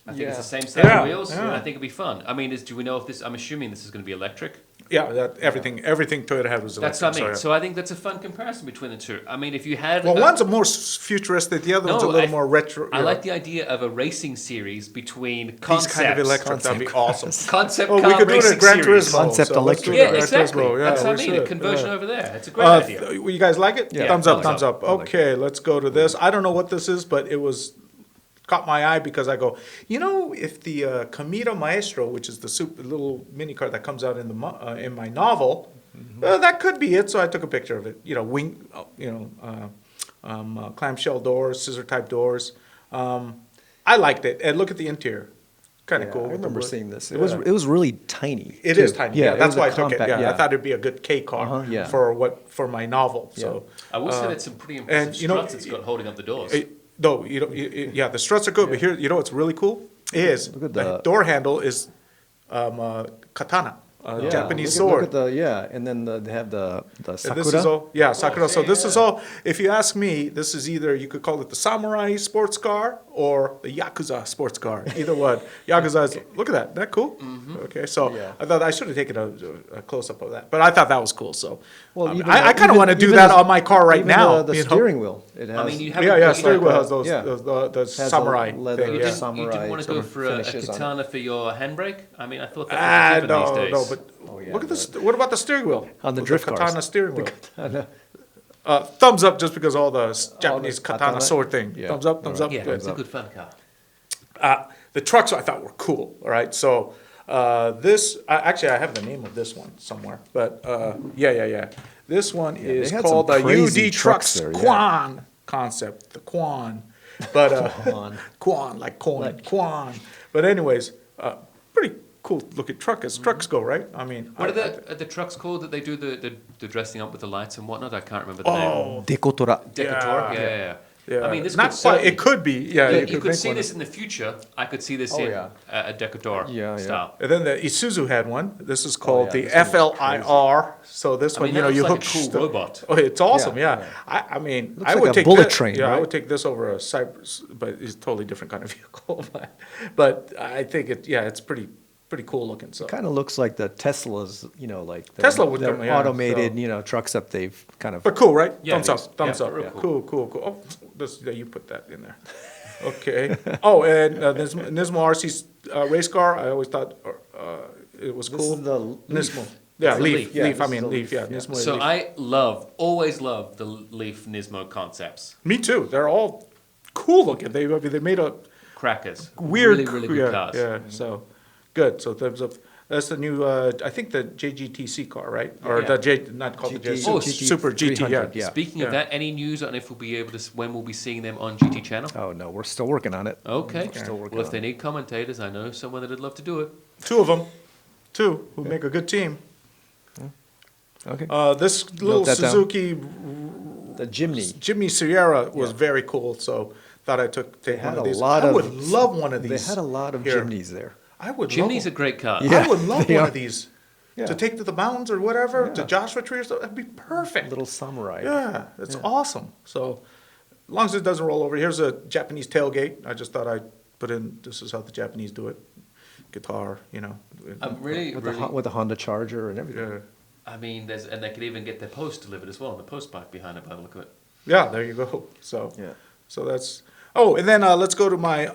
I think it's the Yeah. same set Yeah, of wheels, and yeah. I think it'd be fun. I mean, do we know if this? I'm assuming this is going to be electric. Yeah, everything Toyota had was That's electric. what I mean. So, So I think that's a fun comparison between the two. I mean, if you had well, one's a more futuristic, the other one's a No, little I- more retro. I like the idea of a racing series between these concepts. kind of electric. That'd be awesome. Concept Oh, car we could do it racing at Gran series. Turismo. Concept so let's do electric. it at Yeah, Gran exactly. Turismo. Yeah, That's what I we mean. A should, conversion yeah. over there. It's a great idea. You guys like it? Yeah, Thumbs up, thumbs thumbs up. I like it. Okay, let's go to this. I don't know what this is, but it was caught my eye because I go, if the Cometa Maestro, which is the little mini car that comes out in in my novel, that could be it. So I took a picture of it. Clamshell doors, scissor type doors. I liked it, and look at the interior. Kind of Yeah, cool. I with the remember wood. seeing this. Yeah. It was really tiny. It too. is tiny. Yeah, it that's was a why I took it. compact, Yeah, I thought it'd be a good K car Yeah. for my novel. So. I will say that's some pretty impressive and, you know, struts it's got holding up the doors. No, yeah, the struts are good, but here, what's really cool is Look at the the- door handle is katana, Yeah, Japanese look sword. at the and then they have the And sakura. this is all, sakura. So this is yeah. all. If you ask me, this is either you could call it the samurai sports car or the yakuza sports car. Either one. Yakuza is. Look at that. Isn't that cool? Okay, so Yeah. I thought I should have taken a close up of that, but I thought that was cool. So Well, even I kind of even- want to do even that the- on my car right even now. The you know? steering wheel. It has. I mean, you have Yeah, you steering wheel like has a- those yeah. the Has a samurai leather thing. You Yeah. didn't, samurai want to sort go of for a finishes on it. katana for your handbrake? I mean, I thought that was a given No, these days. no, but Oh, yeah, look at this. What about the steering wheel? On the With drift cars. katana steering wheel. Katana. Thumbs up just because all the Japanese katana katana? sword thing. Yeah. Thumbs up, thumbs up. yeah, Good. it's a good fun car. The trucks I thought were cool. All right, so actually I have the name of this one somewhere, but yeah. This one is they had called some the crazy UD trucks Trucks there, yeah. Quan concept, the Quan, but Quan. Quan like corn, Quan. But anyways, pretty cool looking truck as trucks go, right? I mean, What are the trucks called that they do the dressing up with the lights and whatnot? I can't remember the name. Oh, Decotora. Decator? yeah. Yeah. yeah. I mean, this not could quite. certainly- It could be. Yeah, You could make see one. this in the future. I could see this Oh, in yeah. a Decatur Yeah, yeah. style. And then the Isuzu had one. This is called yeah, the this one looks FLIR. So this I one, mean, you that know, you looks hook. like a cool robot. Oh, it's awesome. Yeah, Yeah. I mean, Looks I like would a take bullet this, train, Yeah, I right? would take this over a Cypress, but it's a totally different kind of vehicle. But I think it's pretty cool looking. So Kind of looks like the Teslas, like the, Tesla would the come, yeah, automated, so- trucks that they've kind of. but cool, right? Yeah, Thumbs it up. is. Thumbs Yeah, up. real Yeah. cool. Cool. Oh, you put that in there. Okay. Oh, and Nismo RC's race car. I always thought it was This cool. is the Nismo. Leaf. Yeah, It's the Leaf. Leaf. Yeah, Leaf. I this is mean, the Leaf. Leaf, Yeah, yeah. Nismo. So Leaf. I always loved the Leaf Nismo concepts. Me too. They're all cool looking. They made a Crackers. weird, Really, really good cars. Yeah. So good. So thumbs up. That's the new. I think the JGTC car, right? Or Yeah. not called the GT. J. Oh, Super GT. 300, Yeah. yeah. Speaking Yeah. of that, any news on if we'll be able to, when we'll be seeing them on GT Channel? Oh, no, we're still working on it. Okay. Still working Well, if on they it. need commentators, I know someone that'd love to do it. Two of them. Two who make a good team. Okay. This little that down. Suzuki The Jimny. Jimny Sierra was very cool. So thought I take They one had of a these. lot I of. would love one of They these. had a lot of here. Jimnys there. I would. Jimny's a love great car. Yeah. I would love they one are. of these. Yeah. To take to the mountains or whatever, to Yeah. Joshua Tree or something. That'd be perfect. Little samurai. Yeah, it's awesome. So, as long as it doesn't roll over. Here's a Japanese tailgate. I just thought I'd put in, this is how the Japanese do it. Guitar, you know. I'm really, With a Honda Charger and everything. Yeah. I mean, and they could even get their post delivered as well, and the post bike behind it by the look of it. Yeah, there you go. So, Yeah. so that's. Oh, and then let's go to my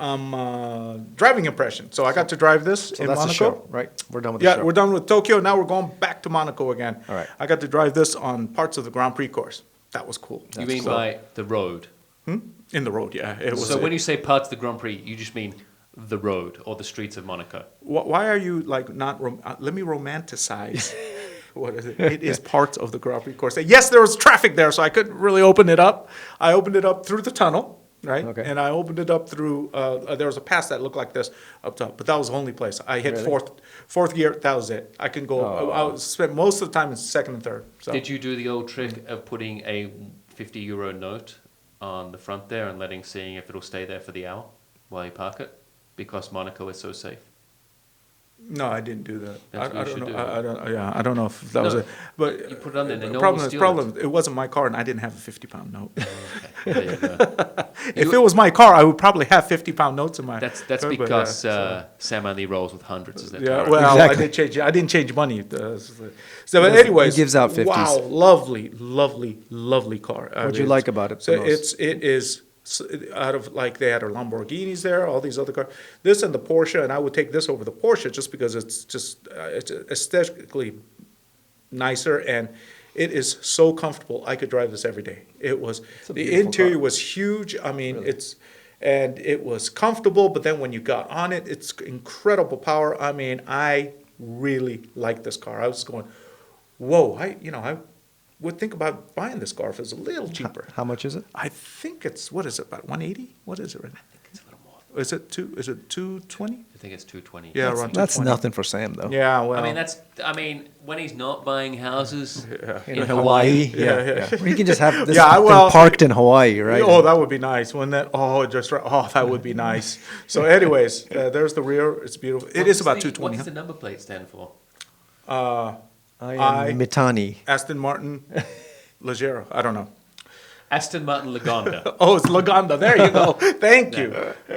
driving impression. So I got to drive this So in that's Monaco. the show, right? We're done with the Yeah, show. we're done with Tokyo. Now we're going back to Monaco again. All right. I got to drive this on parts of the Grand Prix course. That was cool. You mean by the road? In the road? Yeah. It was. So when you say parts of the Grand Prix, you just mean the road or the streets of Monaco? Why are you like not? Let me romanticize. What is it? It is parts of the Grand Prix course. Yes, there was traffic there, so I couldn't really open it up. I opened it up through the tunnel, right? Okay. And I opened it up through. There was a pass that looked like this up top, but that was the only place. I hit Really? fourth gear. That was it. I can go. I spent most of the time in second and third. So. Did you do the old trick of putting a €50 note on the front there and seeing if it'll stay there for the hour while you park it? Because Monaco is so safe. No, I didn't do that. That's what I you don't should know. do. I don't. Yeah, I don't know if that was No, it. But you put it on there and no one problem will is steal problem. It wasn't my car, and I didn't have a 50-pound note. Okay, there you go. If it was my car, I would probably have 50-pound notes in my. That's car, but, because so- Sam only rolls with hundreds, isn't it? Yeah, well, Exactly. I didn't change money. So, but anyways, he gives out 50s. Wow, lovely car. What'd you like about it So the most? it is out of like they had our Lamborghinis there, all these other cars. This and the Porsche, and I would take this over the Porsche just because it's aesthetically nicer and it is so comfortable. I could drive this every day. It was a the beautiful interior car. was huge. I mean, Really? it was comfortable, but then when you got on it, it's incredible power. I mean, I really like this car. I was going, whoa, I would think about buying this car if it was a little cheaper. How much is it? I think it's, what is it, about 180? What is it right now? I think it's a little more. Is it 220? I think it's 220. Yeah, around That's 220. nothing for Sam, though. Yeah, well. I mean, when he's not buying houses In in Hawaii. Hawaii, Yeah. Well, you can just have this Yeah, thing well, parked in Hawaii, right? Oh, that would be nice. Wouldn't that? Oh, just right. Oh, that would be nice. So, anyways, there's the rear. It's beautiful. It is about 220. What does the number plate stand for? I am Mitani. Aston Martin, Leggero. I don't know. Aston Martin Lagonda. Oh, it's Lagonda. There you go. Thank you.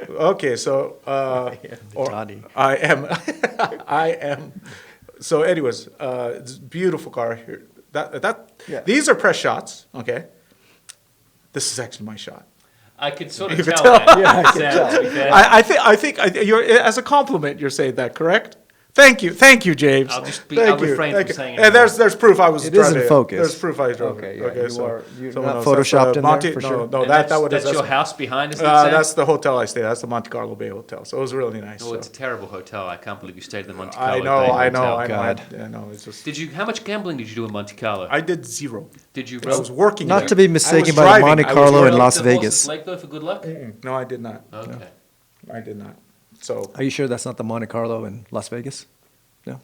Okay, so or Mitani. I am. So, anyways, it's a beautiful car here. Yeah. These are press shots. Okay. This is actually my shot. I could sort of You could tell that. Yeah, I can Sam, tell. to be fair. I think you're as a compliment. You're saying that, correct? Thank you, James. I'll just be- Thank I'll you, refrain thank from you. saying And anything. there's proof I was. It is in driving focus. There's proof I drove. Okay, it. yeah, you're someone not else. photoshopped in there, Monte, for no, sure? No, And that's your house behind us, Sam? that's the hotel I stayed at. That's the Monte Carlo Bay Hotel. So it was really nice. Oh, so. it's a terrible hotel. I can't believe you stayed in the Monte I Carlo know, Bay I know, Hotel. I know. God. I know. It's just. How much gambling did you do in Monte Carlo? I did zero. Did you? I was working. Not there. to be I mistaken was by the driving. Monte I was Carlo in driving. Las the Horses Vegas. Lake though for good luck? No, I did not. Okay. I did not. So Are you sure that's not the Monte Carlo in Las Vegas? No.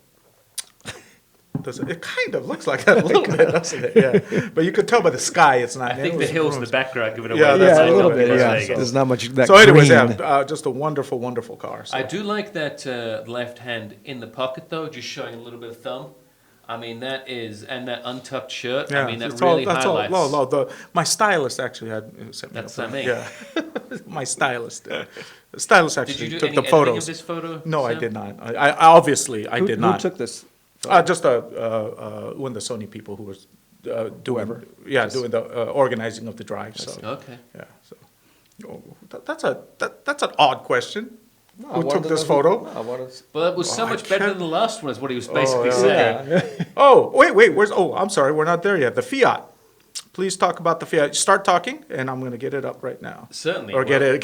it kind of looks like that a little bit, doesn't it? Yeah. But you could tell by the sky it's not. I think the hills in the background give it away. Yeah, That's that's like a little up in bit, Las yeah. Vegas. There's not much that So, anyways, green. yeah, just a wonderful car. So. I do like that left hand in the pocket though, just showing a little bit of thumb. I mean that that untucked shirt. Yeah, I mean that that's really all, that's highlights. all. No, my stylist actually had sent me. That's up. what I mean. Yeah, my stylist. The stylist Did actually you do took any the editing of photos. this photo? No, I Sam? did not. I obviously I Who- did not. Who took this? Just one of the Sony people who was doing Whoever. doing the organizing of the drive. So Okay. yeah, so that's an odd question. Who took this photo? Well, it was so I much better can't- than the last one, is what he was basically yeah. saying. Oh, wait, I'm sorry, we're not there yet. The Fiat. Please talk about the Fiat. Start talking, and I'm going to get it up right now. Certainly. Or well,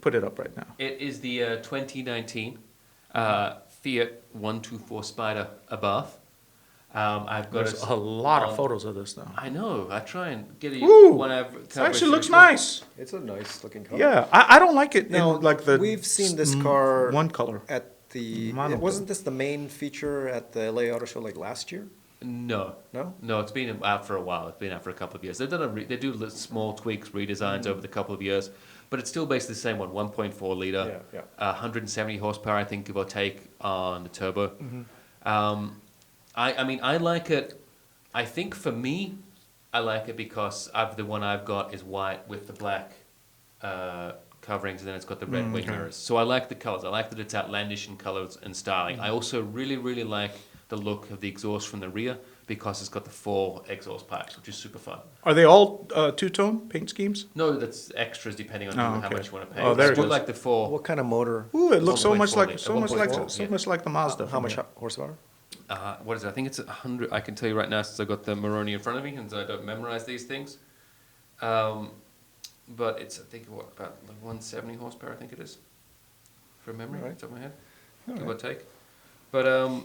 put it up right now. It is the 2019 Fiat 124 Spider Abarth. I've got There's a lot of on- photos of this now. I know. I try and get Ooh, one it actually looks nice. It's a nice looking car. Yeah, I don't like it Now, in like the. we've seen this car one color. at the. Monaco. Wasn't this the main feature at the LA Auto Show like last year? No. No? No, it's been out for a while. It's been out for a couple of years. They've done they do small tweaks, redesigns over the couple of years, but it's still basically the same one, 1.4 liter, Yeah, 170 horsepower, I think, give or take, on the turbo. Mm-hmm. I mean, I like it. I think for me, I like it because the one I've got is white with the black coverings, and then it's got the red wing mirrors. So I like the colors. I like that it's outlandish in colors and styling. I also really, really like the look of the exhaust from the rear because it's got the 4 exhaust pipes, which is super fun. Are they all two-tone paint schemes? No, that's extras depending on how okay. much you want to pay. Oh, there I it do is. like the 4. What kind of motor? Ooh, it looks so much 1.4 like liter. so much like 1.4, so yeah. much like the Mazda. How much horsepower? What is it? I think it's 100. I can tell you right now since I got the Maroni in front of me and I don't memorize these things. But it's, I think, about like 170 horsepower, I think it is. From memory, All right. off the top of my head. All Give or right. take. But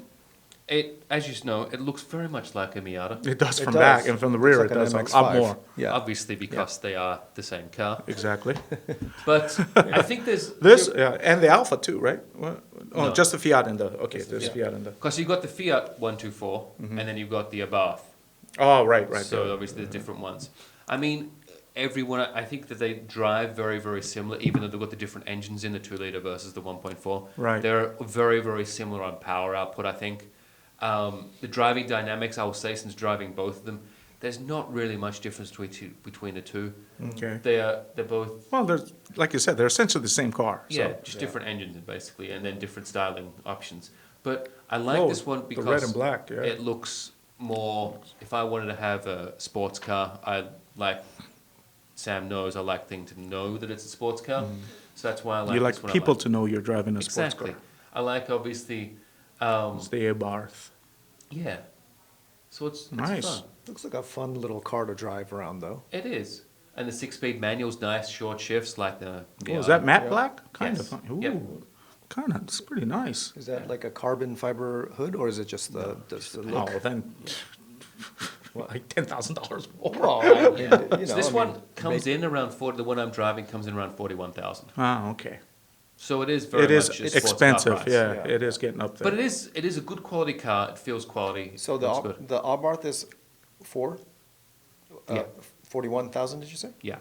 it, as you know, it looks very much like a Miata. It does It from does. back, and from the rear It's it like does an a MX-5. lot more. Yeah. Obviously because they are the same car. Exactly. But I think there's... This, and the Alpha too, right? Oh, No. just the Fiat and the, okay, Just the there's Fiat. Fiat and the, Because you've got the Fiat 124, and then you've got the Abarth. oh, right. So yeah. obviously there's different ones. I mean, everyone, I think that they drive very, very similar, even though they've got the different engines in the 2-liter versus the 1.4. Right. They're very, very similar on power output, I think. The driving dynamics, I will say, since driving both of them, there's not really much difference between the two. Okay. They're both, Well, there's, like you said, they're essentially the same car. So. yeah, just different engines basically, and then different styling options. But I like Oh, this one the because red and black, yeah. it looks more, if I wanted to have a sports car, I like, Sam knows, I like things to know that it's a sports car. So that's why I like You this like one. people to know you're driving a sports Exactly. car. I like, obviously, It's the Abarth. yeah. So it's Nice. fun. Looks like a fun little car to drive around, though. It is. And the 6-speed manual's nice, short shifts like the... Oh, is that matte Yeah. black? Kind Yes. of. Ooh, Yep. kind of. It's pretty nice. Is that like a carbon fiber hood, or is it just the look? Oh, then, like $10,000 more. Well, I mean, you So know, this I one mean, comes in around 40, the one I'm driving comes in around 41,000. Ah, okay. So it is very It is much a sports car expensive. price. Yeah, Yeah. it is getting up there. But it is a good quality car. It feels quality. So looks good. the Abarth is 4? Yeah. 41,000, did you say? Yeah.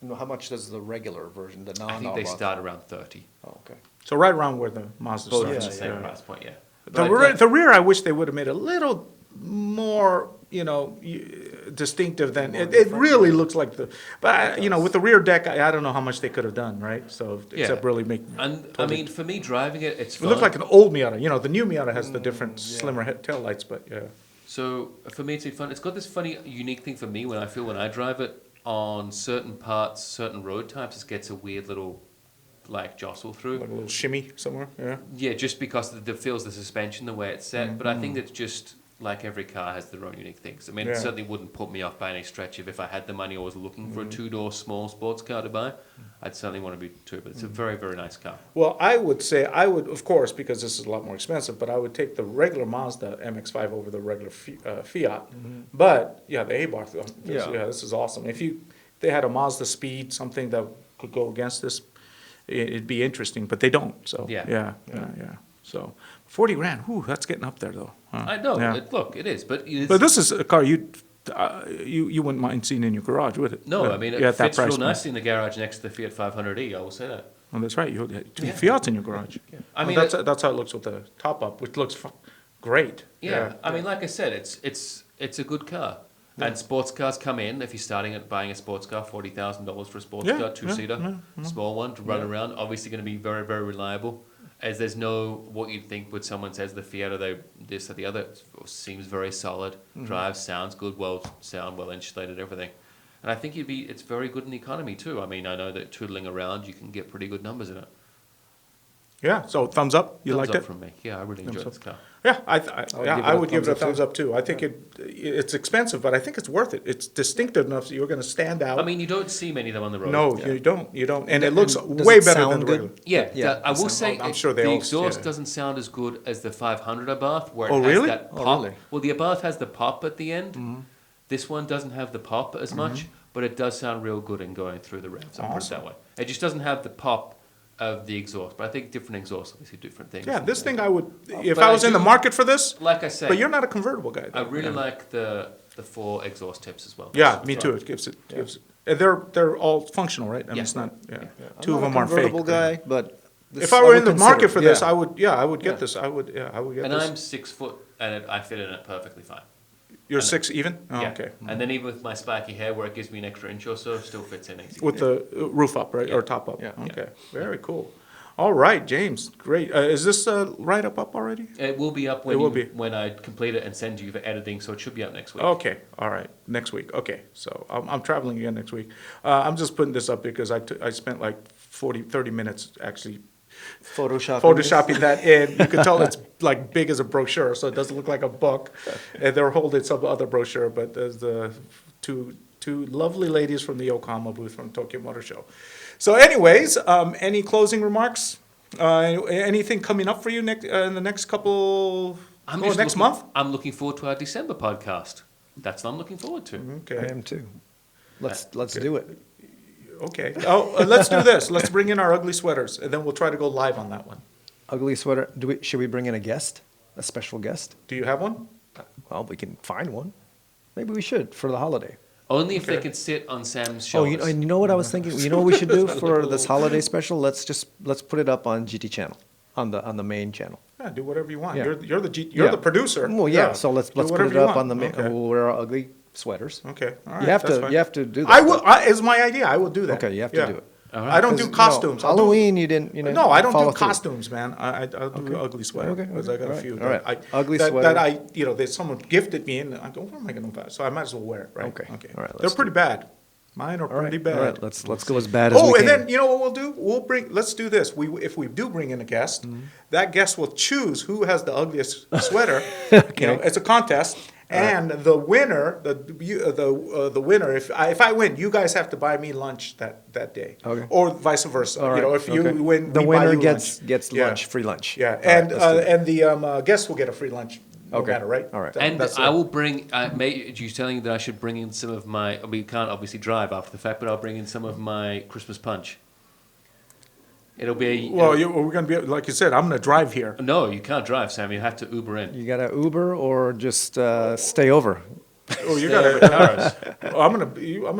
No, how much does the regular version, the I think they non-Abarth? start around 30. Oh, okay. So right around where the Mazda Both starts. at the same yeah. price point, yeah. The But I rear, think- the rear, I wish they would have made a little more, distinctive than, it really looks like the, but, with the rear deck, I don't know how much they could have done, right? So, except Yeah. really make. And I mean, for me, driving it, it's It fun. looks like an old Miata, the new Miata has the different slimmer taillights, but yeah. So for me, it's been fun. It's got this funny, unique thing for me when I drive it on certain parts, certain road types, it gets a weird little, like, jostle through. Like a little shimmy somewhere, yeah. Yeah, just because it feels the suspension, the way it's set. But I think it's just like every car has their own unique things. I mean, Yeah. it certainly wouldn't put me off by any stretch if I had the money or was looking for a 2-door small sports car to buy. I'd certainly want to be too. But it's a very, very nice car. Well, I would say, of course, because this is a lot more expensive, but I would take the regular Mazda MX-5 over the regular Fiat. But, yeah, the Abarth, this is awesome. If they had a Mazda Speed, something that could go against this, it'd be interesting, but they don't, so. Yeah. Yeah. So, 40 grand, whew, that's getting up there, though. Huh? I know. Yeah. Look, it is. But it's, But this is a car you wouldn't mind seeing in your garage, would it? no, I mean, Yeah, it at that fits real price point. nicely in the garage next to the Fiat 500e. I will say that. Well, that's right, you had 2 Fiats in your garage. I Well, mean, that's how it looks with the top up, which looks great. Yeah, I mean, like I said, it's a good car. And sports cars come in, if you're starting at buying a sports car, $40,000 for a sports Yeah, car, 2-seater, yeah. small one to run around. Obviously going to be very, very reliable. As there's no, what you'd think when someone says the Fiat or this or the other, it seems very solid, drives, sounds good, well insulated, everything. And I think it's very good in economy too. I mean, I know that tootling around, you can get pretty good numbers in it. Yeah, so thumbs up, you Thumbs liked up it? from me. Yeah, I really enjoyed this car. Yeah, I give it a would give it a thumbs thumbs up too. I think it's expensive, but I think it's worth it. It's distinctive enough so you're gonna stand out. I mean, you don't see many of them on the road. No, Yeah. you don't, and it looks And does way it better than sound the good? regular. Yeah, Yeah, I will say I'm sure they the all- exhaust yeah. doesn't sound as good as the 500 Abarth, where it Oh, has really? that Oh, pop. really? Well, the Abarth has the pop at the end. This one doesn't have the pop as much, but it does sound real good in going through the revs. I'll put it Awesome. that way. It just doesn't have the pop of the exhaust, but I think different exhausts obviously do different things. Yeah, this thing I would, if But I I was in the do- market for this, Like I say, but you're not a convertible guy. I though. really Yeah. like the 4 exhaust tips as well. Yeah, me too. It gives it. They're all functional, right? I mean, Yeah. it's not. Yeah, I'm two of not a them aren't fake. convertible guy, but this If I were in the consider market it, for this, yeah. I would. Yeah, I would get Yeah. this. I would get And this. I'm 6 foot, and I fit in it perfectly fine. You're And- 6 even? Oh, yeah. okay. And then even with my spiky hair, where it gives me an extra inch or so, still fits in easy. With the roof up, right, Yeah. or top up? Yeah. Okay, very cool. All right, James, great. Is this write-up up already? It will be up It will be. when I complete it and send you for editing, so it should be up next week. Okay, all right, next week, okay. So I'm traveling again next week. I'm just putting this up because I spent like 30 minutes actually photoshopping that in. You can tell it's like big as a brochure, so it doesn't look like a book. And they're holding some other brochure, but there's the two lovely ladies from the Yokohama booth from Tokyo Motor Show. So anyways, any closing remarks? Anything coming up for you in the next couple, next month? I'm looking forward to our December podcast. That's what I'm looking forward to. Okay. I am too. Let's do it. Okay. Oh, let's do this. Let's bring in our ugly sweaters, and then we'll try to go live on that one. Ugly sweater. Should we bring in a guest? A special guest? Do you have one? Well, we can find one. Maybe we should for the holiday. Only if they Okay. can sit on Sam's Oh, shoulders. you know what I was thinking? You know what we should do for this holiday special? Let's put it up on GT channel, on the main channel. Yeah, do whatever you want. Yeah. You're the Yeah. the producer. Well, yeah. So let's Do put whatever it you up want. on the main. Okay. We'll wear our ugly sweaters. Okay. All right. You have that's to. fine. You have to do that. I will. It's my idea. I will do that. Okay, you have to Yeah. do it. All I don't do 'Cause, costumes. I'll do- Halloween, you didn't. No, I don't follow do through. costumes, man. I'll do ugly sweater. Okay, Because I got all a right, few. all right. That Ugly that, sweater. That there's someone gifted me, and I go, what am I going to buy? So I might as well wear it, right? Okay, Okay. all right, They're let's pretty bad. Mine are All right, pretty bad. all right. Let's go as bad as we Oh, can. and then you know what we'll do? Let's do this. If we do bring in a guest, Mm-hmm. that guest will choose who has the ugliest sweater. You know, it's a contest, and the winner, the winner. If I win, you guys have to buy me lunch that day. Okay. Or vice versa. All right, You know, if you okay. win, the we buy winner you gets Yeah. lunch, free lunch. Yeah, All right, and let's do it. the guest will get a free lunch. No Okay. matter, right? All right. And That's I it. will bring. You telling that I should bring in some of my. We can't obviously drive after the fact, but I'll bring in some of my Christmas punch. It'll be. Well, we're going to be like you said. I'm going to drive here. No, you can't drive, Sam. You have to Uber in. You got to Uber or just stay over. Oh, you Stay got over to. cars. I'm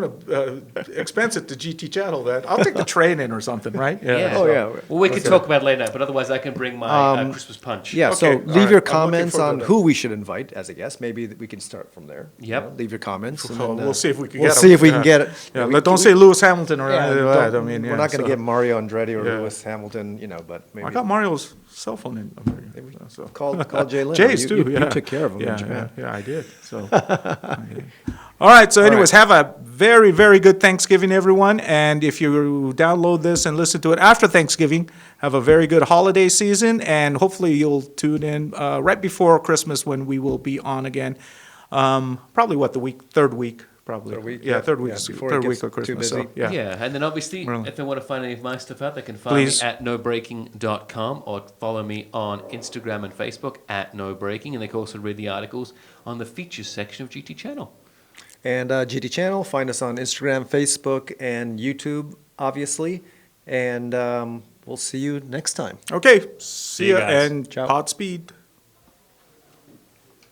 gonna expense it to GT Channel. That I'll take the train in or something, right? Yeah. Oh, yeah. Well, we can talk about it later, but otherwise I can bring my Christmas punch. Yeah, so Okay, all leave right. your I'm looking comments forward on to that. who we should invite as a guest. Maybe we can start from there. you Yep. know, leave your comments. and Well, then, we'll see if we can we'll get 'em. see if we Yeah. can get it. Yeah, We- don't we- say Lewis Hamilton or yeah, anything like that. I don't- mean, we're not going to so- get Mario Andretti or Yeah. Lewis Hamilton, but maybe I got Mario's cell phone in. So. call Jay Leno. Jay's You- too. you- yeah. you took care of him in Yeah, Japan. yeah, I did. So. All right. So, anyways, have a very, very good Thanksgiving, everyone. And if you download this and listen to it after Thanksgiving, have a very good holiday season. And hopefully, you'll tune in right before Christmas when we will be on again. Probably third week. Probably. Third week, Yeah, yeah. third week. Yeah, before it Third gets week of too Christmas. busy. So, yeah. Yeah, and then obviously, Really. if they want to find any of my stuff out, they can find Please. me at nobreaking.com or follow me on Instagram and Facebook at nobreaking, and they can also read the articles on the features section of GT Channel. And GT Channel, find us on Instagram, Facebook, and YouTube, obviously. And we'll see you next time. Okay. See you ya guys. and Ciao. Podspeed.